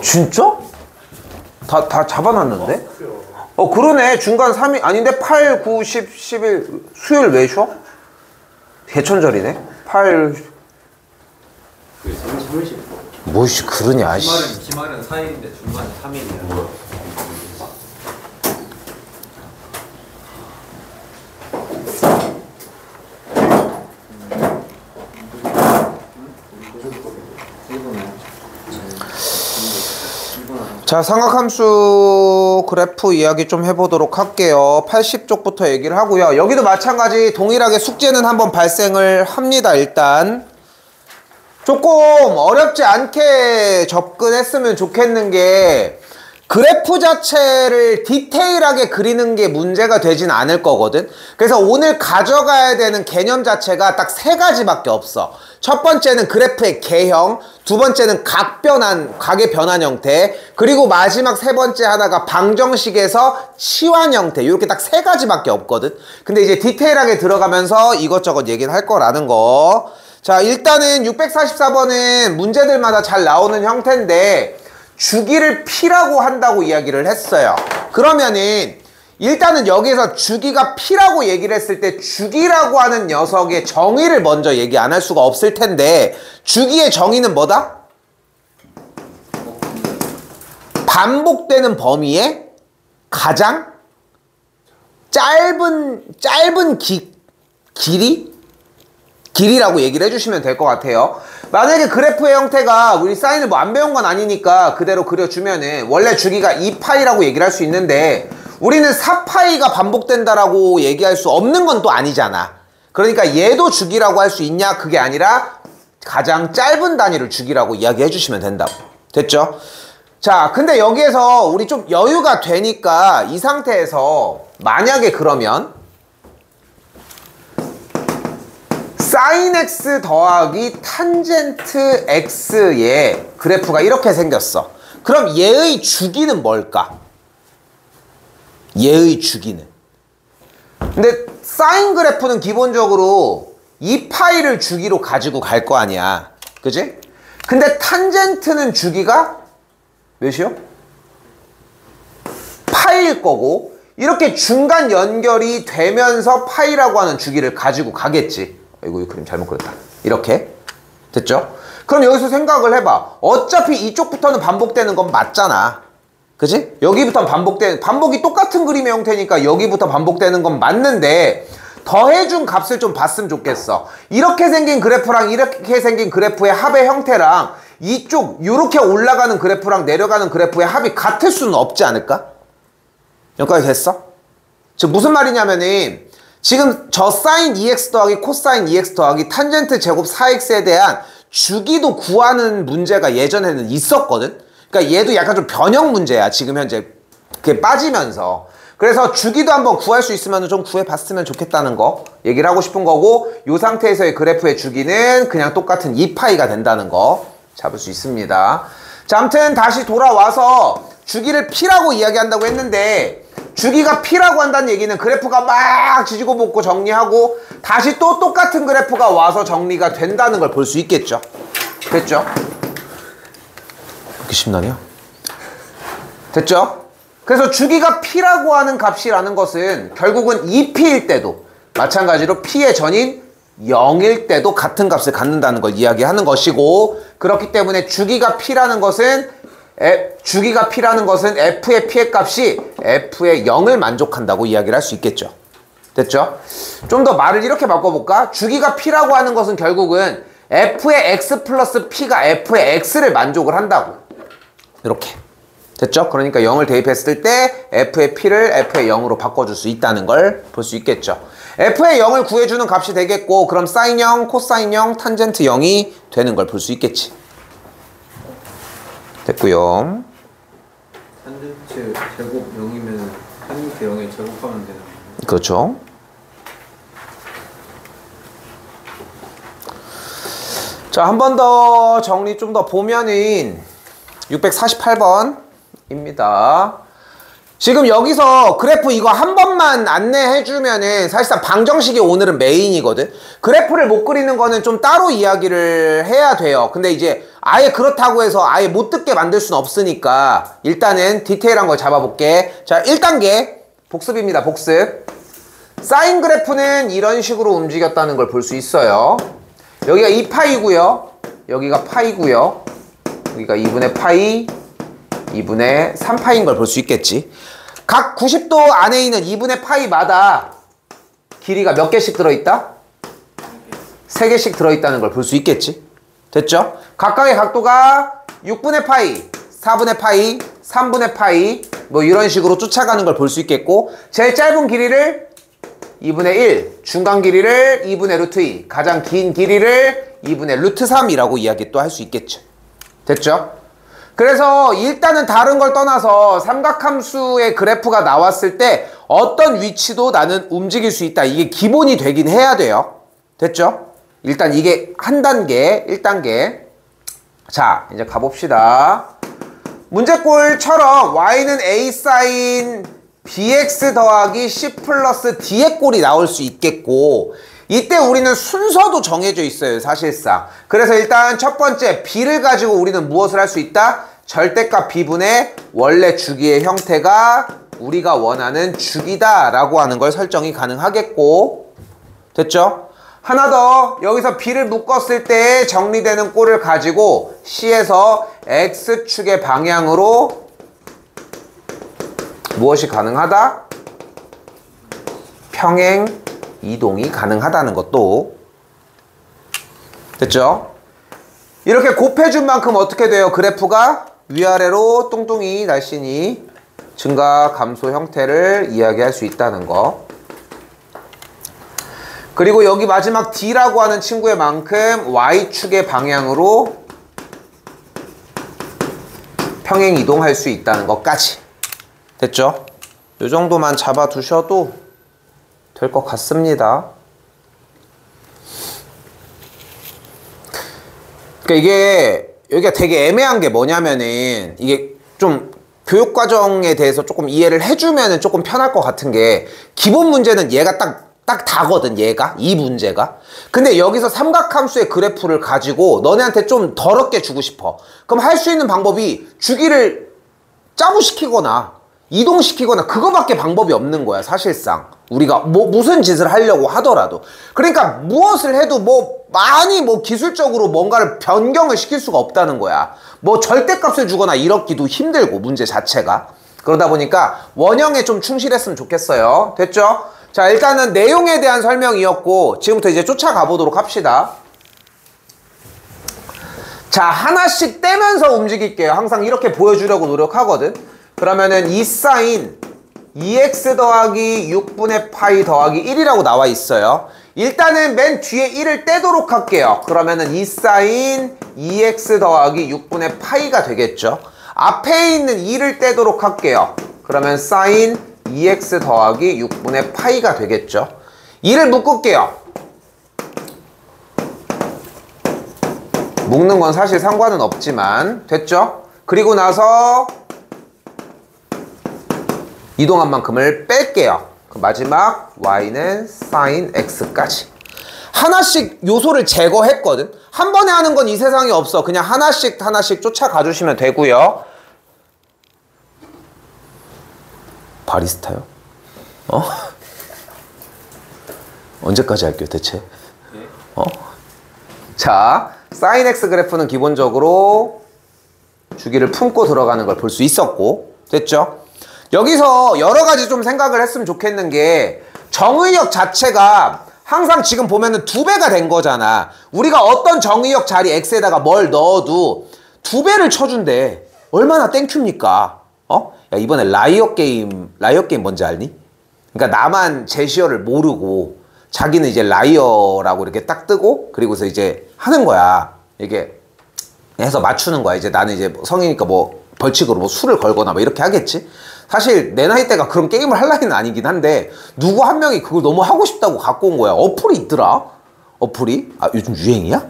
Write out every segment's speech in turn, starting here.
진짜? 다 잡아놨는데? 그러네. 중간 3일 아닌데 8, 9, 10, 11 수요일 왜 쉬어? 개천절이네. 8 그게 3일 뭐씨 그러냐. 기말은 4일인데 중간 3일이야. 자, 삼각함수 그래프 이야기 좀 해보도록 할게요. 80쪽부터 얘기를 하고요. 여기도 마찬가지 동일하게 숙제는 한번 발생을 합니다. 일단 조금 어렵지 않게 접근했으면 좋겠는 게 그래프 자체를 디테일하게 그리는 게 문제가 되진 않을 거거든. 그래서 오늘 가져가야 되는 개념 자체가 딱 세 가지밖에 없어. 첫 번째는 그래프의 개형, 두 번째는 각의 변환 형태, 그리고 마지막 세 번째 하나가 방정식에서 치환 형태. 이렇게 딱 세 가지밖에 없거든. 근데 이제 디테일하게 들어가면서 이것저것 얘기를 할 거라는 거. 자, 일단은 644번은 문제들마다 잘 나오는 형태인데 주기를 P라고 한다고 이야기를 했어요. 그러면은 일단은 여기서 주기가 P라고 얘기를 했을 때 주기라고 하는 녀석의 정의를 먼저 얘기 안 할 수가 없을 텐데 주기의 정의는 뭐다? 반복되는 범위의 가장 짧은 길이라고 얘기를 해주시면 될 것 같아요. 만약에 그래프의 형태가 우리 사인을 뭐 안 배운 건 아니니까 그대로 그려주면은 원래 주기가 2파이라고 얘기를 할 수 있는데 우리는 4파이가 반복된다라고 얘기할 수 없는 건 또 아니잖아. 그러니까 얘도 주기라고 할 수 있냐? 그게 아니라 가장 짧은 단위를 주기라고 이야기해 주시면 된다고. 됐죠? 자, 근데 여기에서 우리 좀 여유가 되니까 이 상태에서 만약에 그러면 sin x 더하기 탄젠트 x의 그래프가 이렇게 생겼어. 그럼 얘의 주기는 뭘까? 얘의 주기는. 근데 사인 그래프는 기본적으로 2파이를 주기로 가지고 갈 거 아니야. 그지? 근데 탄젠트는 주기가 몇이요? 파이일 거고 이렇게 중간 연결이 되면서 파이라고 하는 주기를 가지고 가겠지. 이거 그림 잘못 그렸다. 이렇게 됐죠? 그럼 여기서 생각을 해봐. 어차피 이쪽부터는 반복되는 건 맞잖아. 그지? 여기부터 반복이 똑같은 그림의 형태니까 여기부터 반복되는 건 맞는데 더해준 값을 좀 봤으면 좋겠어. 이렇게 생긴 그래프랑 이렇게 생긴 그래프의 합의 형태랑 이쪽 이렇게 올라가는 그래프랑 내려가는 그래프의 합이 같을 수는 없지 않을까? 여기까지 됐어? 즉 무슨 말이냐면은 지금 저 사인 2x 더하기 코사인 2x 더하기 탄젠트 제곱 4x에 대한 주기도 구하는 문제가 예전에는 있었거든. 그러니까 얘도 약간 좀 변형 문제야. 지금 현재 그게 빠지면서. 그래서 주기도 한번 구할 수 있으면 좀 구해봤으면 좋겠다는 거 얘기를 하고 싶은 거고 이 상태에서의 그래프의 주기는 그냥 똑같은 2파이가 된다는 거 잡을 수 있습니다. 자, 아무튼 다시 돌아와서 주기를 P라고 이야기한다고 했는데 주기가 P라고 한다는 얘기는 그래프가 막 지지고 볶고 정리하고 다시 또 똑같은 그래프가 와서 정리가 된다는 걸 볼 수 있겠죠. 됐죠? 이렇게 심하냐? 됐죠? 그래서 주기가 P라고 하는 값이라는 것은 결국은 2P일 때도 마찬가지로 P의 전인 0일 때도 같은 값을 갖는다는 걸 이야기하는 것이고 그렇기 때문에 주기가 P라는 것은 F의 P의 값이 F의 0을 만족한다고 이야기를 할 수 있겠죠. 됐죠? 좀 더 말을 이렇게 바꿔볼까? 주기가 P라고 하는 것은 결국은 F의 X 플러스 P가 F의 X를 만족을 한다고. 이렇게. 됐죠? 그러니까 0을 대입했을 때 F의 P를 F의 0으로 바꿔줄 수 있다는 걸 볼 수 있겠죠. F의 0을 구해주는 값이 되겠고 그럼 사인 0, 코사인 0, 탄젠트 0이 되는 걸 볼 수 있겠지. 됐고요. 탄젠트 제곱 0이면 탄젠트 0에 제곱하면 되는 거예요. 그렇죠. 자, 한 번 더 정리 좀 더 보면은 648번입니다. 지금 여기서 그래프 이거 한 번만 안내해주면은 사실상 방정식이 오늘은 메인이거든. 그래프를 못 그리는 거는 좀 따로 이야기를 해야 돼요. 근데 이제 아예 그렇다고 해서 아예 못 듣게 만들 수는 없으니까 일단은 디테일한 걸 잡아볼게. 자, 1단계 복습입니다. 복습. 사인 그래프는 이런 식으로 움직였다는 걸 볼 수 있어요. 여기가 2파이고요. 여기가 파이고요. 여기가 2분의 파이, 2분의 3파이인 걸 볼 수 있겠지. 각 90도 안에 있는 2분의 파이마다 길이가 몇 개씩 들어있다? 3개씩 들어있다는 걸 볼 수 있겠지. 됐죠? 각각의 각도가 6분의 파이, 4분의 파이, 3분의 파이 뭐 이런 식으로 쫓아가는 걸 볼 수 있겠고, 제일 짧은 길이를 2분의 1, 중간 길이를 2분의 루트 2, 가장 긴 길이를 2분의 루트 3이라고 이야기 또 할 수 있겠죠. 됐죠? 그래서 일단은 다른 걸 떠나서 삼각함수의 그래프가 나왔을 때 어떤 위치도 나는 움직일 수 있다. 이게 기본이 되긴 해야 돼요. 됐죠? 일단 이게 한 단계, 1단계. 자, 이제 가봅시다. 문제꼴처럼 y는 a sin bx 더하기 c 플러스 d의 꼴이 나올 수 있겠고, 이때 우리는 순서도 정해져 있어요, 사실상. 그래서 일단 첫 번째 b를 가지고 우리는 무엇을 할 수 있다? 절대값 b분의 원래 주기의 형태가 우리가 원하는 주기다 라고 하는 걸 설정이 가능하겠고, 됐죠? 하나 더, 여기서 b를 묶었을 때 정리되는 꼴을 가지고 c에서 x축의 방향으로 무엇이 가능하다? 평행 이동이 가능하다는 것도. 됐죠? 이렇게 곱해준 만큼 어떻게 돼요? 그래프가 위아래로 뚱뚱이 날씬히 증가 감소 형태를 이야기할 수 있다는 거. 그리고 여기 마지막 D라고 하는 친구의 만큼 Y축의 방향으로 평행 이동할 수 있다는 것까지. 됐죠? 이 정도만 잡아두셔도 될 것 같습니다. 그러니까 이게 여기가 되게 애매한 게 뭐냐면은, 이게 좀 교육과정에 대해서 조금 이해를 해주면은 조금 편할 것 같은 게, 기본 문제는 얘가 딱 다거든, 얘가. 이 문제가. 근데 여기서 삼각함수의 그래프를 가지고 너네한테 좀 더럽게 주고 싶어. 그럼 할 수 있는 방법이 주기를 짜부시키거나 이동시키거나 그거밖에 방법이 없는 거야, 사실상. 우리가 무슨 짓을 하려고 하더라도. 그러니까 무엇을 해도 많이 기술적으로 뭔가를 변경을 시킬 수가 없다는 거야. 절대값을 주거나 이렇기도 힘들고, 문제 자체가. 그러다 보니까 원형에 좀 충실했으면 좋겠어요. 됐죠? 자, 일단은 내용에 대한 설명이었고, 지금부터 이제 쫓아가 보도록 합시다. 자, 하나씩 떼면서 움직일게요. 항상 이렇게 보여주려고 노력하거든. 그러면은 2 사인 2x 더하기 6분의 파이 더하기 1이라고 나와 있어요. 일단은 맨 뒤에 1을 떼도록 할게요. 그러면은 2 사인 2x 더하기 6분의 파이가 되겠죠. 앞에 있는 2를 떼도록 할게요. 그러면 사인 2x 더하기 6분의 파이가 되겠죠. 2를 묶을게요. 묶는 건 사실 상관은 없지만, 됐죠? 그리고 나서 이동한 만큼을 뺄게요. 그 마지막 y는 sin x까지. 하나씩 요소를 제거했거든. 한 번에 하는 건 이 세상에 없어. 그냥 하나씩 쫓아가 주시면 되고요. 바리스타요? 언제까지 할게요, 대체? 자, sin x 그래프는 기본적으로 주기를 품고 들어가는 걸 볼 수 있었고, 됐죠? 여기서 여러 가지 좀 생각을 했으면 좋겠는 게, 정의역 자체가 항상 지금 보면은 2배가 된 거잖아. 우리가 어떤 정의역 자리 x에다가 뭘 넣어도 2배를 쳐준대. 얼마나 땡큐입니까? 야, 이번에 라이엇 게임 뭔지 알니? 그러니까 나만 제시어를 모르고 자기는 이제 라이어라고 이렇게 딱 뜨고, 그리고서 이제 하는 거야. 이게 해서 맞추는 거야. 이제 나는 이제 성이니까 벌칙으로 술을 걸거나 이렇게 하겠지? 사실 내 나이 때가 그런 게임을 할 나이는 아니긴 한데, 누구 한 명이 그걸 너무 하고 싶다고 갖고 온 거야. 어플이 있더라. 어플이? 아, 요즘 유행이야?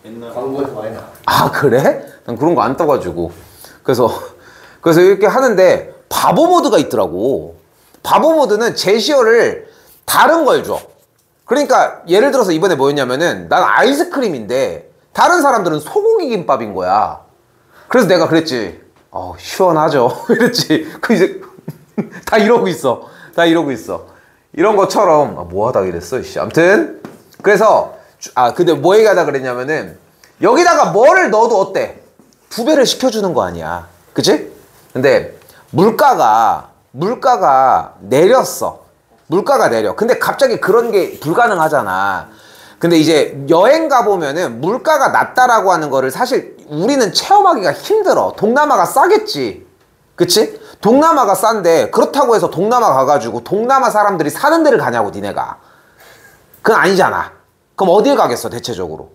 옛날 광고에서 많이 나. 아, 그래? 난 그런 거 안 떠가지고. 그래서 이렇게 하는데 바보 모드가 있더라고. 바보 모드는 제시어를 다른 걸 줘. 그러니까 예를 들어서 이번에 뭐였냐면은 난 아이스크림인데 다른 사람들은 소고기 김밥인 거야. 그래서 내가 그랬지. 시원하죠. 이랬지. 그 이제 다 이러고 있어. 다 이러고 있어. 이런 것처럼 뭐하다 이랬어. 아무튼 그래서 근데 뭐 얘기하다 그랬냐면은 여기다가 뭐를 넣어도 어때? 2배를 시켜주는 거 아니야. 그치? 근데 물가가 내렸어. 물가가 내려. 근데 갑자기 그런 게 불가능하잖아. 근데 이제 여행 가보면은 물가가 낮다라고 하는 거를 사실 우리는 체험하기가 힘들어. 동남아가 싸겠지. 그치? 동남아가 싼데 그렇다고 해서 동남아 가가지고 동남아 사람들이 사는 데를 가냐고 니네가. 그건 아니잖아. 그럼 어딜 가겠어 대체적으로?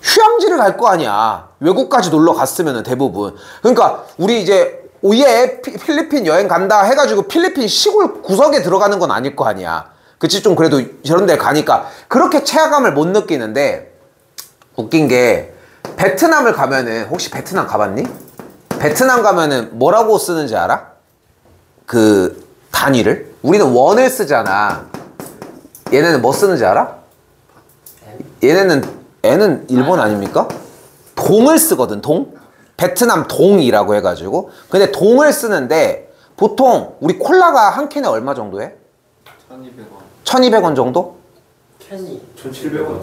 휴양지를 갈 거 아니야. 외국까지 놀러 갔으면은 대부분. 그러니까 우리 이제 오예 필리핀 여행 간다 해가지고 필리핀 시골 구석에 들어가는 건 아닐 거 아니야. 그치? 좀 그래도 저런 데 가니까 그렇게 체감을 못 느끼는데 웃긴 게 베트남을 가면은 혹시 베트남 가봤니? 베트남 가면은 뭐라고 쓰는지 알아? 그 단위를? 우리는 원을 쓰잖아. 얘네는 뭐 쓰는지 알아? 얘는 일본 아닙니까? 동을 쓰거든. 동? 베트남 동이라고 해가지고. 근데 동을 쓰는데 보통 우리 콜라가 한 캔에 얼마 정도 해? 1200원. 1200원 정도? 캔이 1700원.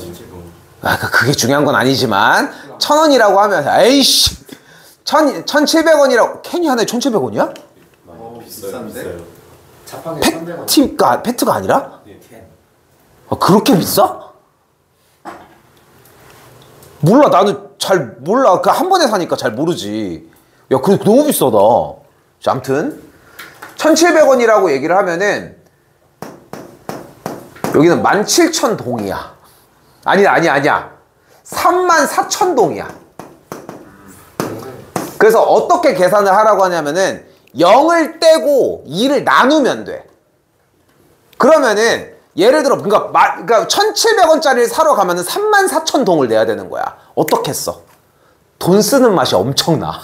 그게 중요한 건 아니지만 1000원이라고 하면 에이씨 1700원이라고 캔이 하나에 1700원이야? 비싼데? 자판기 300원. 페트가 아니라? 캔. 그렇게 비싸? 몰라. 나는 잘 몰라. 그 한 번에 사니까 잘 모르지. 야, 그거 너무 비싸다. 자, 아무튼 1700원이라고 얘기를 하면은 여기는 17,000동이야. 아니야. 34,000동이야. 그래서 어떻게 계산을 하라고 하냐면은 0을 떼고 2를 나누면 돼. 그러면은 예를 들어 그러니까 1,700원짜리를 사러 가면은 34,000동을 내야 되는 거야. 어떻게 써? 돈 쓰는 맛이 엄청나.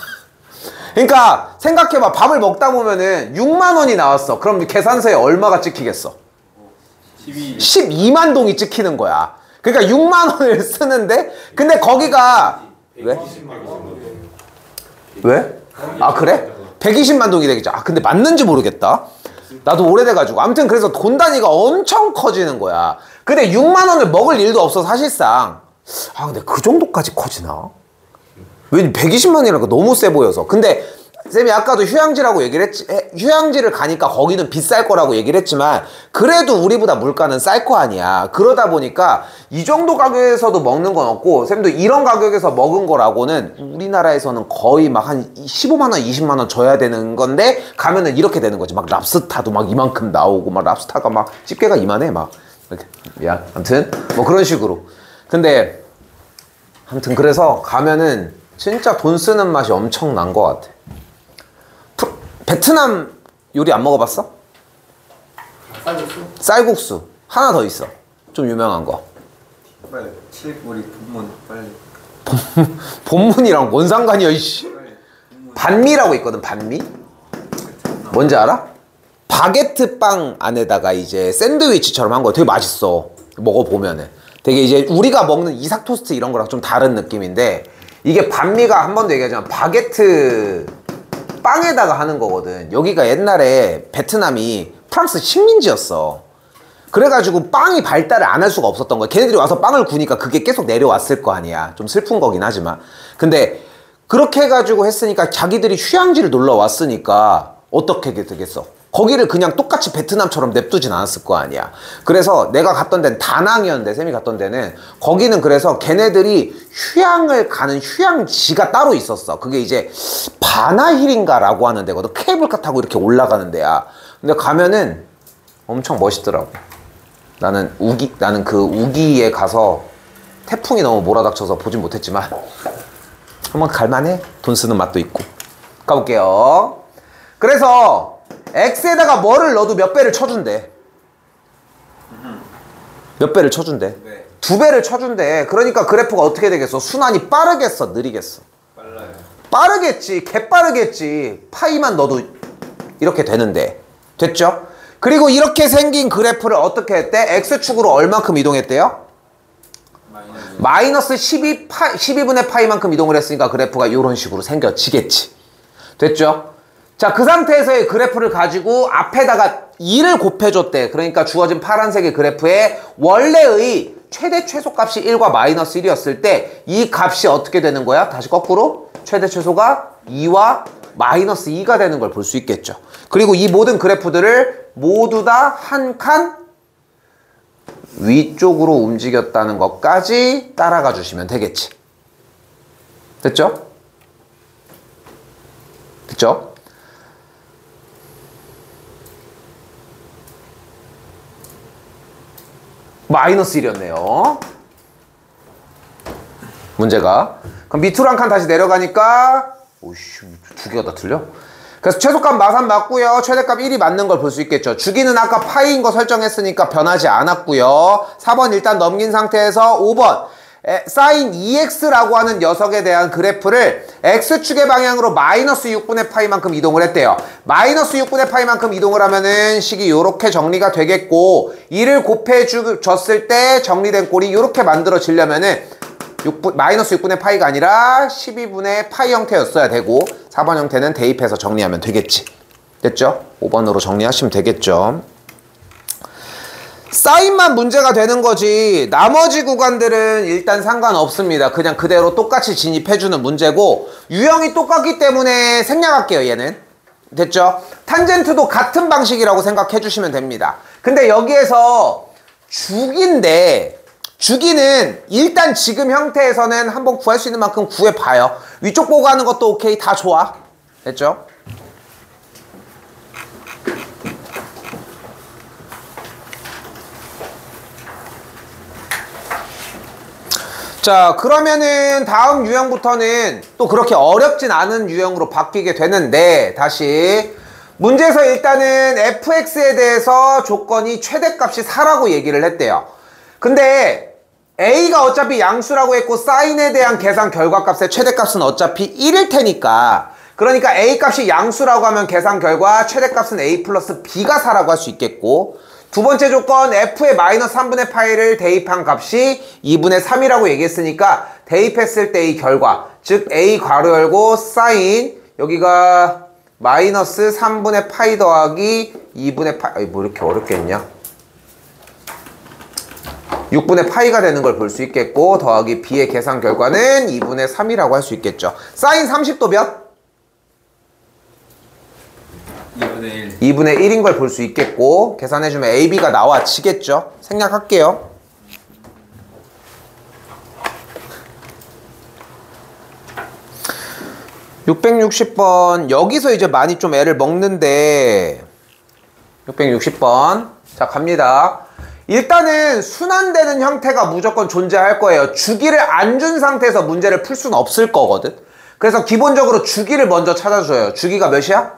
그러니까 생각해봐. 밥을 먹다 보면은 6만 원이 나왔어. 그럼 계산서에 얼마가 찍히겠어? 12만 동이 찍히는 거야. 그러니까 6만 원을 쓰는데 근데 거기가 왜? 왜? 그래? 120만 동이 되겠죠. 근데 맞는지 모르겠다. 나도 오래돼가지고. 아무튼 그래서 돈 단위가 엄청 커지는 거야. 근데 6만 원을 먹을 일도 없어 사실상. 근데 그 정도까지 커지나? 왠지 120만 원이라니까 너무 세 보여서. 근데 쌤이 아까도 휴양지라고 얘기를 했지. 휴양지를 가니까 거기는 비쌀 거라고 얘기를 했지만 그래도 우리보다 물가는 쌀 거 아니야. 그러다 보니까 이 정도 가격에서도 먹는 건 없고 쌤도 이런 가격에서 먹은 거라고는 우리나라에서는 거의 막 한 15만 원, 20만 원 줘야 되는 건데 가면은 이렇게 되는 거지. 막 랍스타도 막 이만큼 나오고 막 랍스타가 막 집게가 이만해 막. 이렇게. 아무튼 뭐 그런 식으로. 근데 아무튼 그래서 가면은 진짜 돈 쓰는 맛이 엄청난 것 같아. 베트남 요리 안 먹어봤어? 쌀국수? 쌀국수 하나 더 있어. 좀 유명한 거. 빨리 우리 본문 빨리. 본문이랑 뭔 상관이야 이씨. 반미라고 있거든. 반미? 뭔지 알아? 바게트 빵 안에다가 이제 샌드위치처럼 한 거 되게 맛있어. 먹어보면은 되게 이제 우리가 먹는 이삭 토스트 이런 거랑 좀 다른 느낌인데 이게 반미가 한 번도 얘기하지만 바게트 빵에다가 하는 거거든. 여기가 옛날에 베트남이 프랑스 식민지였어. 그래가지고 빵이 발달을 안 할 수가 없었던 거야. 걔네들이 와서 빵을 구니까 그게 계속 내려왔을 거 아니야. 좀 슬픈 거긴 하지만. 근데 그렇게 해가지고 했으니까 자기들이 휴양지를 놀러 왔으니까 어떻게 되겠어? 거기를 그냥 똑같이 베트남처럼 냅두진 않았을 거 아니야. 그래서 내가 갔던 데는 다낭이었는데 쌤이 갔던 데는 거기는 그래서 걔네들이 휴양을 가는 휴양지가 따로 있었어. 그게 이제 바나힐인가라고 하는 데거든. 케이블카 타고 이렇게 올라가는 데야. 근데 가면은 엄청 멋있더라고. 나는 그 우기에 가서 태풍이 너무 몰아닥쳐서 보진 못했지만 한번 갈만해. 돈 쓰는 맛도 있고. 가볼게요. 그래서 X에다가 뭐를 넣어도 몇 배를 쳐준대. 몇 배를 쳐준대? 네. 2배를 쳐준대. 그러니까 그래프가 어떻게 되겠어? 순환이 빠르겠어? 느리겠어? 빨라요. 빠르겠지. 개빠르겠지. 파이만 넣어도 이렇게 되는데. 됐죠? 그리고 이렇게 생긴 그래프를 어떻게 했대? X축으로 얼만큼 이동했대요? 마이너스 12분의 파이만큼 이동을 했으니까 그래프가 이런 식으로 생겨지겠지. 됐죠? 자, 그 상태에서의 그래프를 가지고 앞에다가 2를 곱해줬대. 그러니까 주어진 파란색의 그래프에 원래의 최대 최소값이 1과 마이너스 1이었을 때 이 값이 어떻게 되는 거야? 다시 거꾸로 최대 최소가 2와 마이너스 2가 되는 걸 볼 수 있겠죠. 그리고 이 모든 그래프들을 모두 다 한 칸 위쪽으로 움직였다는 것까지 따라가 주시면 되겠지. 됐죠? 됐죠? 마이너스 1이었네요. 문제가. 그럼 밑으로 한 칸 다시 내려가니까 오이씨, 두 개가 다 틀려? 그래서 최소값 마산 맞고요. 최대값 1이 맞는 걸 볼 수 있겠죠. 주기는 아까 파이인 거 설정했으니까 변하지 않았고요. 4번 일단 넘긴 상태에서 5번 사인 2x라고 하는 녀석에 대한 그래프를 x축의 방향으로 마이너스 6분의 파이만큼 이동을 했대요. 마이너스 6분의 파이만큼 이동을 하면은 식이 이렇게 정리가 되겠고 2를 곱해줬을 때 정리된 꼴이 이렇게 만들어지려면은 마이너스 6분의 파이가 아니라 12분의 파이 형태였어야 되고 4번 형태는 대입해서 정리하면 되겠지. 됐죠? 5번으로 정리하시면 되겠죠. 사인만 문제가 되는 거지 나머지 구간들은 일단 상관없습니다. 그냥 그대로 똑같이 진입해주는 문제고 유형이 똑같기 때문에 생략할게요. 얘는. 됐죠? 탄젠트도 같은 방식이라고 생각해 주시면 됩니다. 근데 여기에서 주기인데 주기는 일단 지금 형태에서는 한번 구할 수 있는 만큼 구해봐요. 위쪽 보고 하는 것도 오케이. 다 좋아. 됐죠? 자, 그러면은 다음 유형부터는 또 그렇게 어렵진 않은 유형으로 바뀌게 되는데 다시 문제에서 일단은 fx에 대해서 조건이 최대값이 4라고 얘기를 했대요. 근데 a가 어차피 양수라고 했고 사인에 대한 계산 결과값의 최대값은 어차피 1일 테니까 그러니까 a 값이 양수라고 하면 계산 결과 최대값은 a 플러스 b가 4라고 할 수 있겠고 두 번째 조건 f의 마이너스 3분의 파이를 대입한 값이 2분의 3이라고 얘기했으니까 대입했을 때의 결과 즉 a 괄호 열고 사인 여기가 마이너스 3분의 파이 더하기 2분의 파이 뭐 이렇게 어렵게 했냐 6분의 파이가 되는 걸 볼 수 있겠고 더하기 b의 계산 결과는 2분의 3이라고 할 수 있겠죠. 사인 30도 몇? 2분의 1. 2분의 1인 걸 볼 수 있겠고 계산해주면 AB가 나와지겠죠. 생략할게요. (660번) 여기서 이제 많이 좀 애를 먹는데 660번 자 갑니다. 일단은 순환되는 형태가 무조건 존재할 거예요. 주기를 안 준 상태에서 문제를 풀 수는 없을 거거든. 그래서 기본적으로 주기를 먼저 찾아줘요. 주기가 몇이야?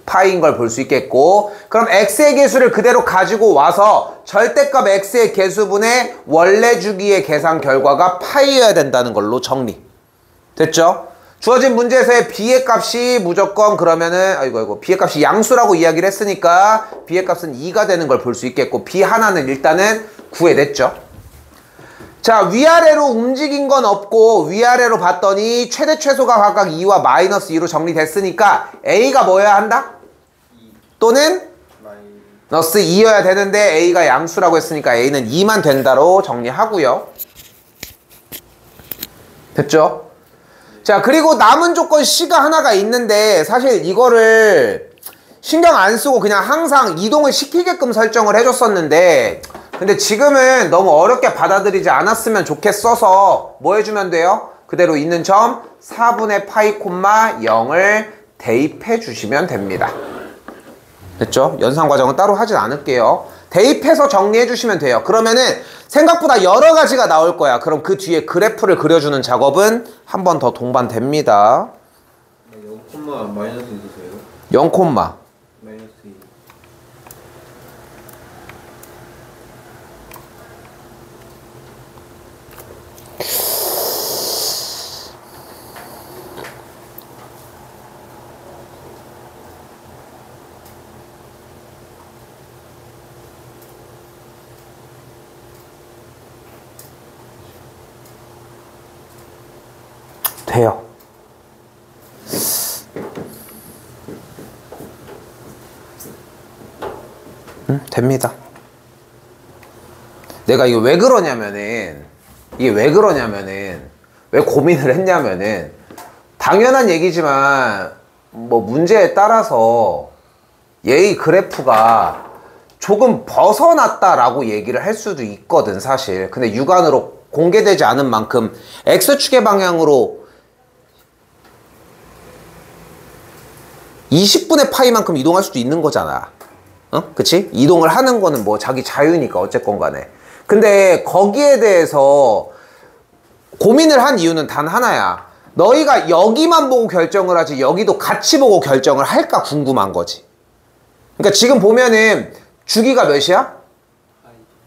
파이인 걸 볼 수 있겠고 그럼 x의 개수를 그대로 가지고 와서 절대값 x의 개수분의 원래 주기의 계산 결과가 파이여야 된다는 걸로 정리. 됐죠? 주어진 문제에서의 b의 값이 무조건 그러면은 아이고 b의 값이 양수라고 이야기를 했으니까 b의 값은 2가 되는 걸 볼 수 있겠고 b 하나는 일단은 구해냈죠. 자 위아래로 움직인 건 없고 위아래로 봤더니 최대 최소가 각각 2와 마이너스 2로 정리됐으니까 a가 뭐여야 한다? 또는 마이너스 2여야 되는데 a가 양수라고 했으니까 a는 2만 된다로 정리하고요. 됐죠? 자 그리고 남은 조건 C가 하나가 있는데 사실 이거를 신경 안 쓰고 그냥 항상 이동을 시키게끔 설정을 해줬었는데 근데 지금은 너무 어렵게 받아들이지 않았으면 좋겠어서 뭐 해주면 돼요? 그대로 있는 점 4분의 파이 콤마 0을 대입해 주시면 됩니다. 됐죠? 연산 과정은 따로 하진 않을게요. 대입해서 정리해 주시면 돼요. 그러면은 생각보다 여러 가지가 나올 거야. 그럼 그 뒤에 그래프를 그려주는 작업은 한 번 더 동반됩니다. 0, 마이너스 있으세요? 0, 마이너스 2. 돼요. 됩니다. 내가 이게 왜 그러냐면은 왜 고민을 했냐면은 당연한 얘기지만 뭐 문제에 따라서 얘의 그래프가 조금 벗어났다라고 얘기를 할 수도 있거든 사실. 근데 육안으로 공개되지 않은 만큼 X축의 방향으로 20분의 파이만큼 이동할 수도 있는 거잖아. 그치? 이동을 하는 거는 뭐 자기 자유니까 어쨌건 간에. 근데 거기에 대해서 고민을 한 이유는 단 하나야. 너희가 여기만 보고 결정을 하지 여기도 같이 보고 결정을 할까 궁금한 거지. 그러니까 지금 보면은 주기가 몇이야?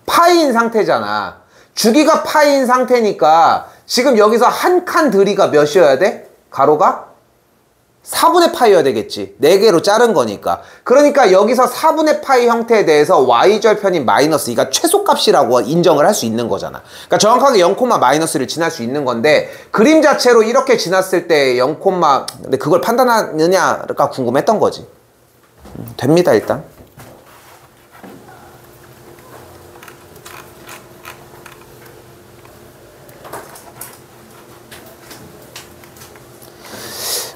파이인 상태잖아. 주기가 파이인 상태니까 지금 여기서 한 칸 들이가 몇이어야 돼? 가로가? 4분의 파이여야 되겠지. 4개로 자른 거니까. 그러니까 여기서 4분의 파이 형태에 대해서 y절편인 마이너스 2가 최소값이라고 인정을 할 수 있는 거잖아. 그러니까 정확하게 0, 마이너스를 지날 수 있는 건데 그림 자체로 이렇게 지났을 때 0, 근데 그걸 판단하느냐가 궁금했던 거지. 됩니다 일단.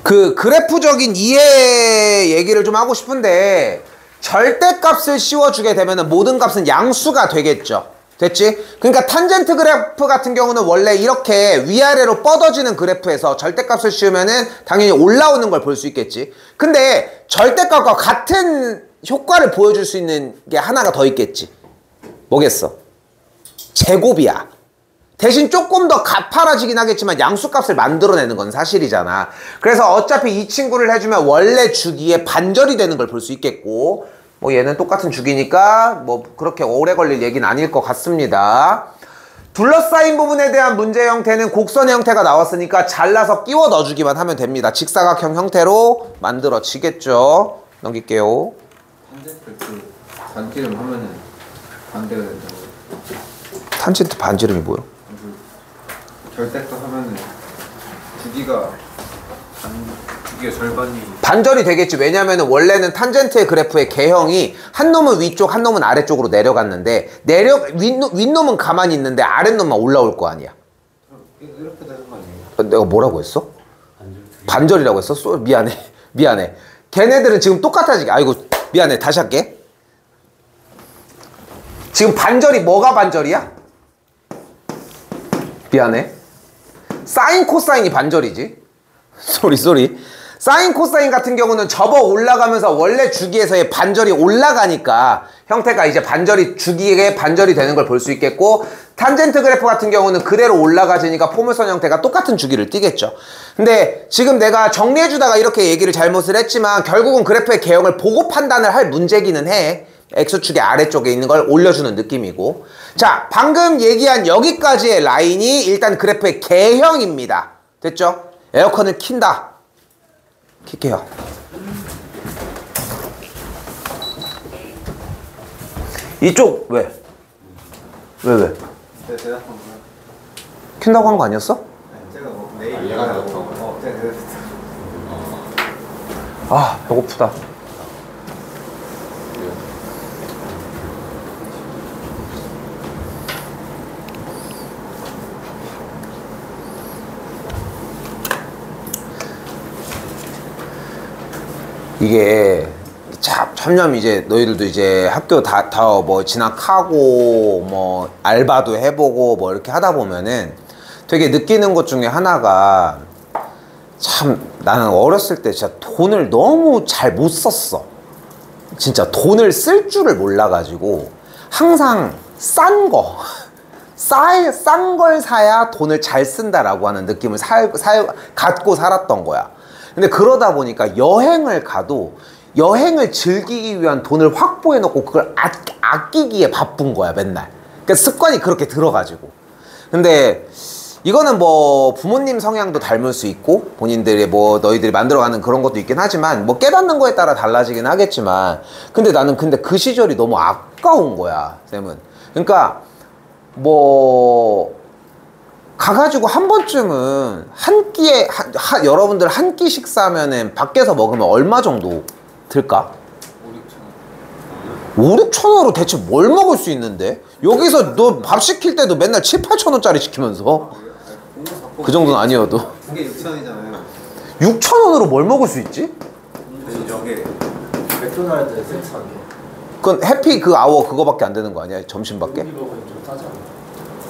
그 그래프적인 이해 얘기를 좀 하고 싶은데 절대값을 씌워주게 되면 모든 값은 양수가 되겠죠. 됐지? 그러니까 탄젠트 그래프 같은 경우는 원래 이렇게 위아래로 뻗어지는 그래프에서 절대값을 씌우면은 당연히 올라오는 걸 볼 수 있겠지. 근데 절대값과 같은 효과를 보여줄 수 있는 게 하나가 더 있겠지. 뭐겠어? 제곱이야. 대신 조금 더 가파라지긴 하겠지만 양수값을 만들어내는 건 사실이잖아. 그래서 어차피 이 친구를 해주면 원래 주기의 반절이 되는 걸 볼 수 있겠고 뭐 얘는 똑같은 주기니까 뭐 그렇게 오래 걸릴 얘기는 아닐 것 같습니다. 둘러싸인 부분에 대한 문제 형태는 곡선의 형태가 나왔으니까 잘라서 끼워 넣어주기만 하면 됩니다. 직사각형 형태로 만들어지겠죠. 넘길게요. 탄젠트 그 반지름 하면은 반대가 된다고. 탄젠트 반지름이 뭐야? 절대값 하면은 주기가 절반이 반절이 되겠지. 왜냐면은 원래는 탄젠트의 그래프의 개형이 한 놈은 위쪽 한 놈은 아래쪽으로 내려갔는데 윗놈은 가만히 있는데 아랫놈만 올라올 거 아니야. 이렇게 되는 거 아니에요? 내가 뭐라고 했어? 반절이라고 했어? 미안해. 걔네들은 지금 똑같아지게. 아이고 미안해. 다시 할게. 지금 반절이 뭐가 반절이야? 미안해. 사인 코사인이 반절이지. 쏘리. 사인 코사인 같은 경우는 접어 올라가면서 원래 주기에서의 반절이 올라가니까 형태가 이제 주기의 반절이 되는 걸 볼 수 있겠고, 탄젠트 그래프 같은 경우는 그대로 올라가지니까 포물선 형태가 똑같은 주기를 띠겠죠. 근데 지금 내가 정리해주다가 이렇게 얘기를 잘못을 했지만 결국은 그래프의 개형을 보고 판단을 할 문제기는 해. X축의 아래쪽에 있는 걸 올려주는 느낌이고. 자, 방금 얘기한 여기까지의 라인이 일단 그래프의 개형입니다. 됐죠? 에어컨을 킨다. 킬게요. 이쪽 왜? 왜? 대답한 거야? 킨다고 한 거 아니었어? 아니 제가 뭐 내일 얘가 대답한 아, 배고프다. 이게 참념 이제 너희들도 이제 학교 다 뭐 진학하고 뭐 알바도 해보고 뭐 이렇게 하다 보면은 되게 느끼는 것 중에 하나가, 참 나는 어렸을 때 진짜 돈을 너무 잘 못 썼어. 진짜 돈을 쓸 줄을 몰라가지고 항상 싼 걸 사야 돈을 잘 쓴다라고 하는 느낌을 갖고 살았던 거야. 근데 그러다 보니까 여행을 가도 여행을 즐기기 위한 돈을 확보해 놓고 그걸 아끼기에 바쁜 거야 맨날. 그러니까 습관이 그렇게 들어가지고. 근데 이거는 뭐 부모님 성향도 닮을 수 있고 본인들의 뭐 너희들이 만들어가는 그런 것도 있긴 하지만 뭐 깨닫는 거에 따라 달라지긴 하겠지만, 근데 나는 그 시절이 너무 아까운 거야 쌤은. 그러니까 뭐 가가지고 한 번쯤은 한 끼에 여러분들 한 끼 식사하면은 밖에서 먹으면 얼마 정도 들까? 5, 6천 원으로 대체 뭘 먹을 수 있는데? 여기서 너 밥 시킬 때도 맨날 7, 8천 원짜리 시키면서 그 정도는 아니어도 그게 6천원이잖아요. 6천 원으로 뭘 먹을 수 있지? 저게 맥도날드 세트 한 개. 그건 해피 그 아워 그거밖에 안 되는 거 아니야? 점심밖에? 고기 먹으면 좀 싸잖아.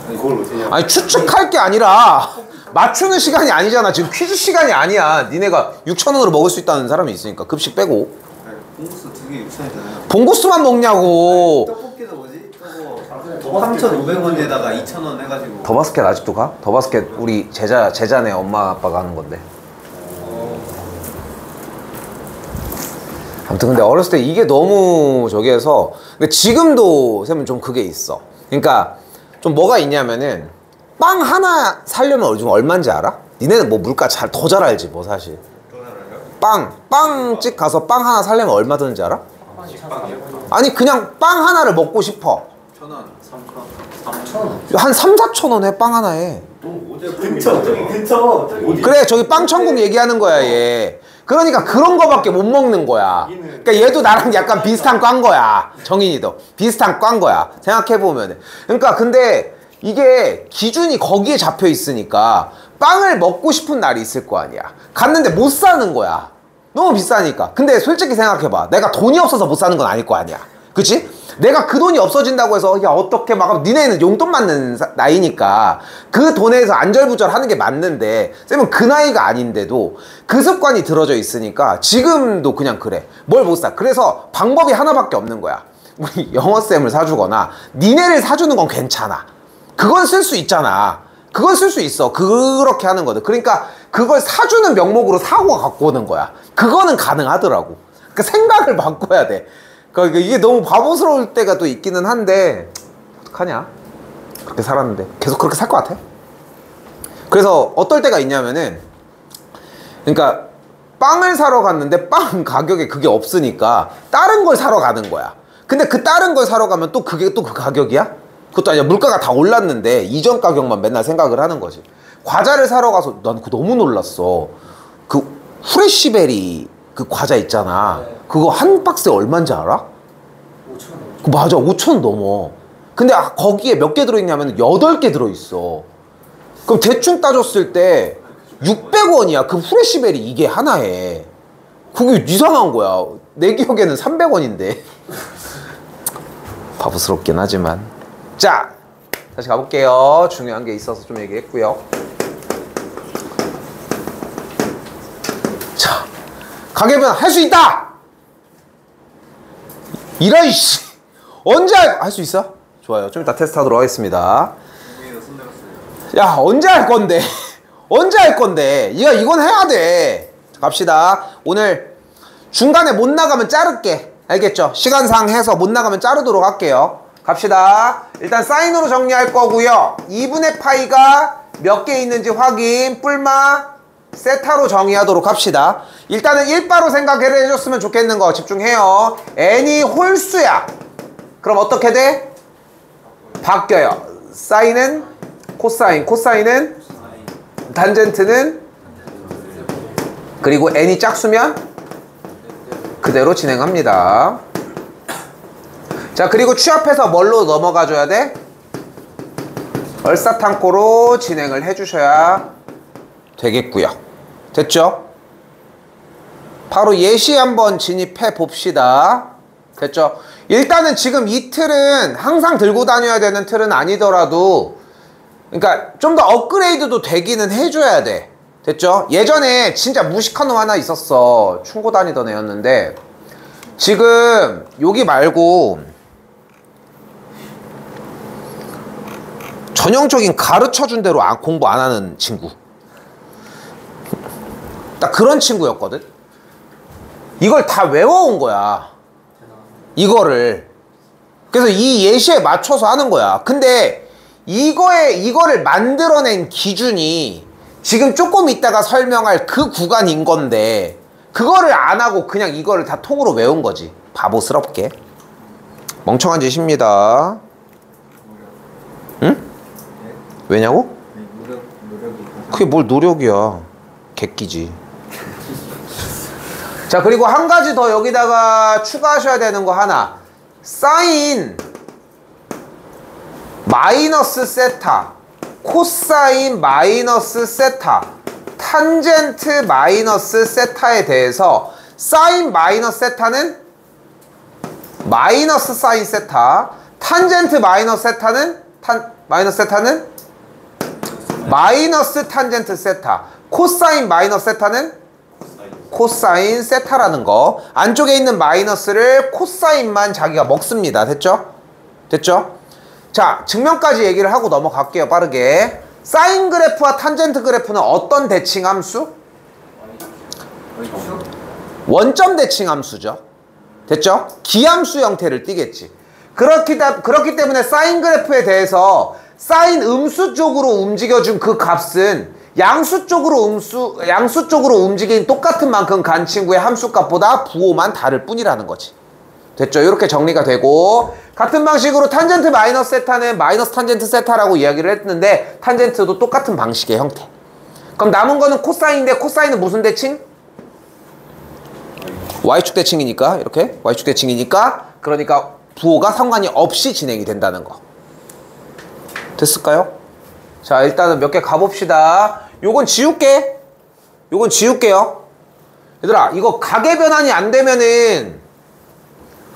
아니 그걸 어떻게 냐 아니 추측할 게 아니라 맞추는 시간이 아니잖아. 지금 퀴즈 시간이 아니야. 니네가 6천 원으로 먹을 수 있다는 사람이 있으니까 급식 빼고. 봉구수 2개 6천원이잖아요. 봉고수만 먹냐고. 떡볶이도 뭐지? 저거 3,500원에다가 2,000원 해가지고. 더바스켓 아직도 가? 더바스켓 우리 제자네 엄마 아빠가 하는 건데. 아무튼 근데 어렸을 때 이게 너무 저기 해서 근데 지금도 쌤은 좀 그게 있어. 그러니까 좀 뭐가 있냐면은 빵 하나 사려면 요즘 얼마인지 알아? 니네는 뭐 물가 더 잘 알지 뭐 사실. 빵집 가서 빵 하나 사려면 얼마 드는지 알아? 아니 그냥 빵 하나를 먹고 싶어. 1,000원. 3,000원. 한 3, 4천 원 해 빵 하나에. 근처 저기 근처. 그래 저기 빵천국 얘기하는 거야 얘. 그러니까 그런 거밖에 못 먹는 거야. 그러니까 얘도 나랑 약간 비슷한 과인 거야. 정인이도 비슷한 과인 거야. 생각해보면. 그러니까 근데 이게 기준이 거기에 잡혀 있으니까 빵을 먹고 싶은 날이 있을 거 아니야. 갔는데 못 사는 거야. 너무 비싸니까. 근데 솔직히 생각해봐. 내가 돈이 없어서 못 사는 건 아닐 거 아니야. 그치? 내가 그 돈이 없어진다고 해서 야 어떻게 막 하면 니네는 용돈 맞는 나이니까 그 돈에서 안절부절 하는 게 맞는데 쌤은 그 나이가 아닌데도 그 습관이 들어져 있으니까 지금도 그냥 그래. 뭘 못 사. 그래서 방법이 하나밖에 없는 거야. 우리 영어쌤을 사주거나 니네를 사주는 건 괜찮아. 그건 쓸 수 있잖아. 그건 쓸 수 있어. 그렇게 하는 거든. 그러니까 그걸 사주는 명목으로 사고 갖고 오는 거야. 그거는 가능하더라고. 그러니까 생각을 바꿔야 돼. 그러니까 이게 너무 바보스러울 때가 또 있기는 한데 어떡하냐. 그렇게 살았는데 계속 그렇게 살 것 같아. 그래서 어떨 때가 있냐면은 그러니까 빵을 사러 갔는데 빵 가격에 그게 없으니까 다른 걸 사러 가는 거야. 근데 그 다른 걸 사러 가면 또 그게 또 그 가격이야? 그것도 아니야. 물가가 다 올랐는데 이전 가격만 맨날 생각을 하는 거지. 과자를 사러 가서 난 그거 너무 놀랐어. 그 후레쉬베리 그 과자 있잖아. 그거 한 박스에 얼마인지 알아? 5,000원. 맞아 5,000원 넘어. 근데 거기에 몇 개 들어있냐면 8개 들어있어. 그럼 대충 따졌을 때 600원이야 그 후레쉬베리 이게 하나에. 그게 이상한 거야. 내 기억에는 300원인데 바보스럽긴 하지만. 자 다시 가볼게요. 중요한 게 있어서 좀 얘기했고요. 자 가계변 할 수 있다. 이런 씨 언제 할 수 있어? 좋아요. 좀 이따 테스트 하도록 하겠습니다. 야 언제 할 건데 언제 할 건데 이건 해야 돼. 자, 갑시다. 오늘 중간에 못 나가면 자를게. 알겠죠? 시간상 해서 못 나가면 자르도록 할게요. 갑시다. 일단 사인으로 정리할 거고요. 2분의 파이가 몇 개 있는지 확인. 뿔마 세타로 정의하도록 합시다. 일단은 1바로 생각을 해줬으면 좋겠는 거 집중해요. n이 홀수야. 그럼 어떻게 돼? 바뀌어요. 사인은 코사인, 코사인은 탄젠트는 그리고 n이 짝수면 그대로 진행합니다. 자 그리고 취합해서 뭘로 넘어가 줘야 돼? 얼사탕코로 진행을 해주셔야 되겠고요. 됐죠? 바로 예시 한번 진입해 봅시다. 됐죠? 일단은 지금 이 틀은 항상 들고 다녀야 되는 틀은 아니더라도 그러니까 좀 더 업그레이드도 되기는 해줘야 돼. 됐죠? 예전에 진짜 무식한 놈 하나 있었어. 충고 다니던 애였는데 지금 여기 말고 전형적인 가르쳐준 대로 공부 안 하는 친구. 딱 그런 친구였거든. 이걸 다 외워온 거야. 이거를. 그래서 이 예시에 맞춰서 하는 거야. 근데 이거를 만들어낸 기준이 지금 조금 있다가 설명할 그 구간인 건데 그거를 안 하고 그냥 이거를 다 통으로 외운 거지. 바보스럽게. 멍청한 짓입니다. 응? 왜냐고? 무력 그게 뭘 노력이야. 객기지. 자, 그리고 한 가지 더 여기다가 추가하셔야 되는 거 하나. 사인 마이너스 세타, 코사인 마이너스 세타, 탄젠트 마이너스 세타에 대해서 사인 마이너스 세타는 마이너스 사인 세타, 탄젠트 마이너스 세타는 마이너스 세타는 마이너스 탄젠트 세타, 코사인 마이너스 세타는 코사인 세타라는 거. 안쪽에 있는 마이너스를 코사인만 자기가 먹습니다. 됐죠? 됐죠? 자, 증명까지 얘기를 하고 넘어갈게요. 빠르게. 사인 그래프와 탄젠트 그래프는 어떤 대칭 함수? 원점 대칭 함수죠. 됐죠? 기함수 형태를 띠겠지. 그렇기 때문에 사인 그래프에 대해서 사인 음수 쪽으로 움직여준 그 값은 양수 쪽으로 움직인 똑같은 만큼 간 친구의 함수값보다 부호만 다를 뿐이라는 거지. 됐죠? 이렇게 정리가 되고, 같은 방식으로 탄젠트 마이너스 세타는 마이너스 탄젠트 세타라고 이야기를 했는데 탄젠트도 똑같은 방식의 형태. 그럼 남은 거는 코사인인데 코사인은 무슨 대칭? Y축 대칭이니까, 이렇게 Y축 대칭이니까, 그러니까 부호가 상관이 없이 진행이 된다는 거. 됐을까요? 자, 일단은 몇 개 가봅시다. 요건 지울게. 요건 지울게요. 얘들아, 이거 가계 변환이 안 되면은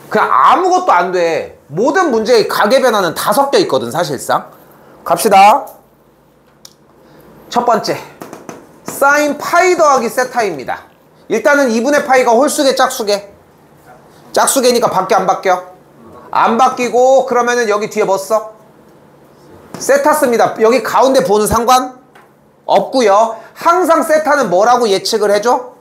그냥 아무것도 안 돼. 모든 문제의 가계 변환은 다 섞여 있거든, 사실상. 갑시다. 첫 번째, 사인 파이 더하기 세타입니다. 일단은 2분의 파이가 홀수계 짝수계? 짝수계니까 밖에 안 바뀌어? 안 바뀌고, 그러면은 여기 뒤에 뭐 써? 세타 씁니다. 여기 가운데 보는 상관 없고요. 항상 세타는 뭐라고 예측을 해줘?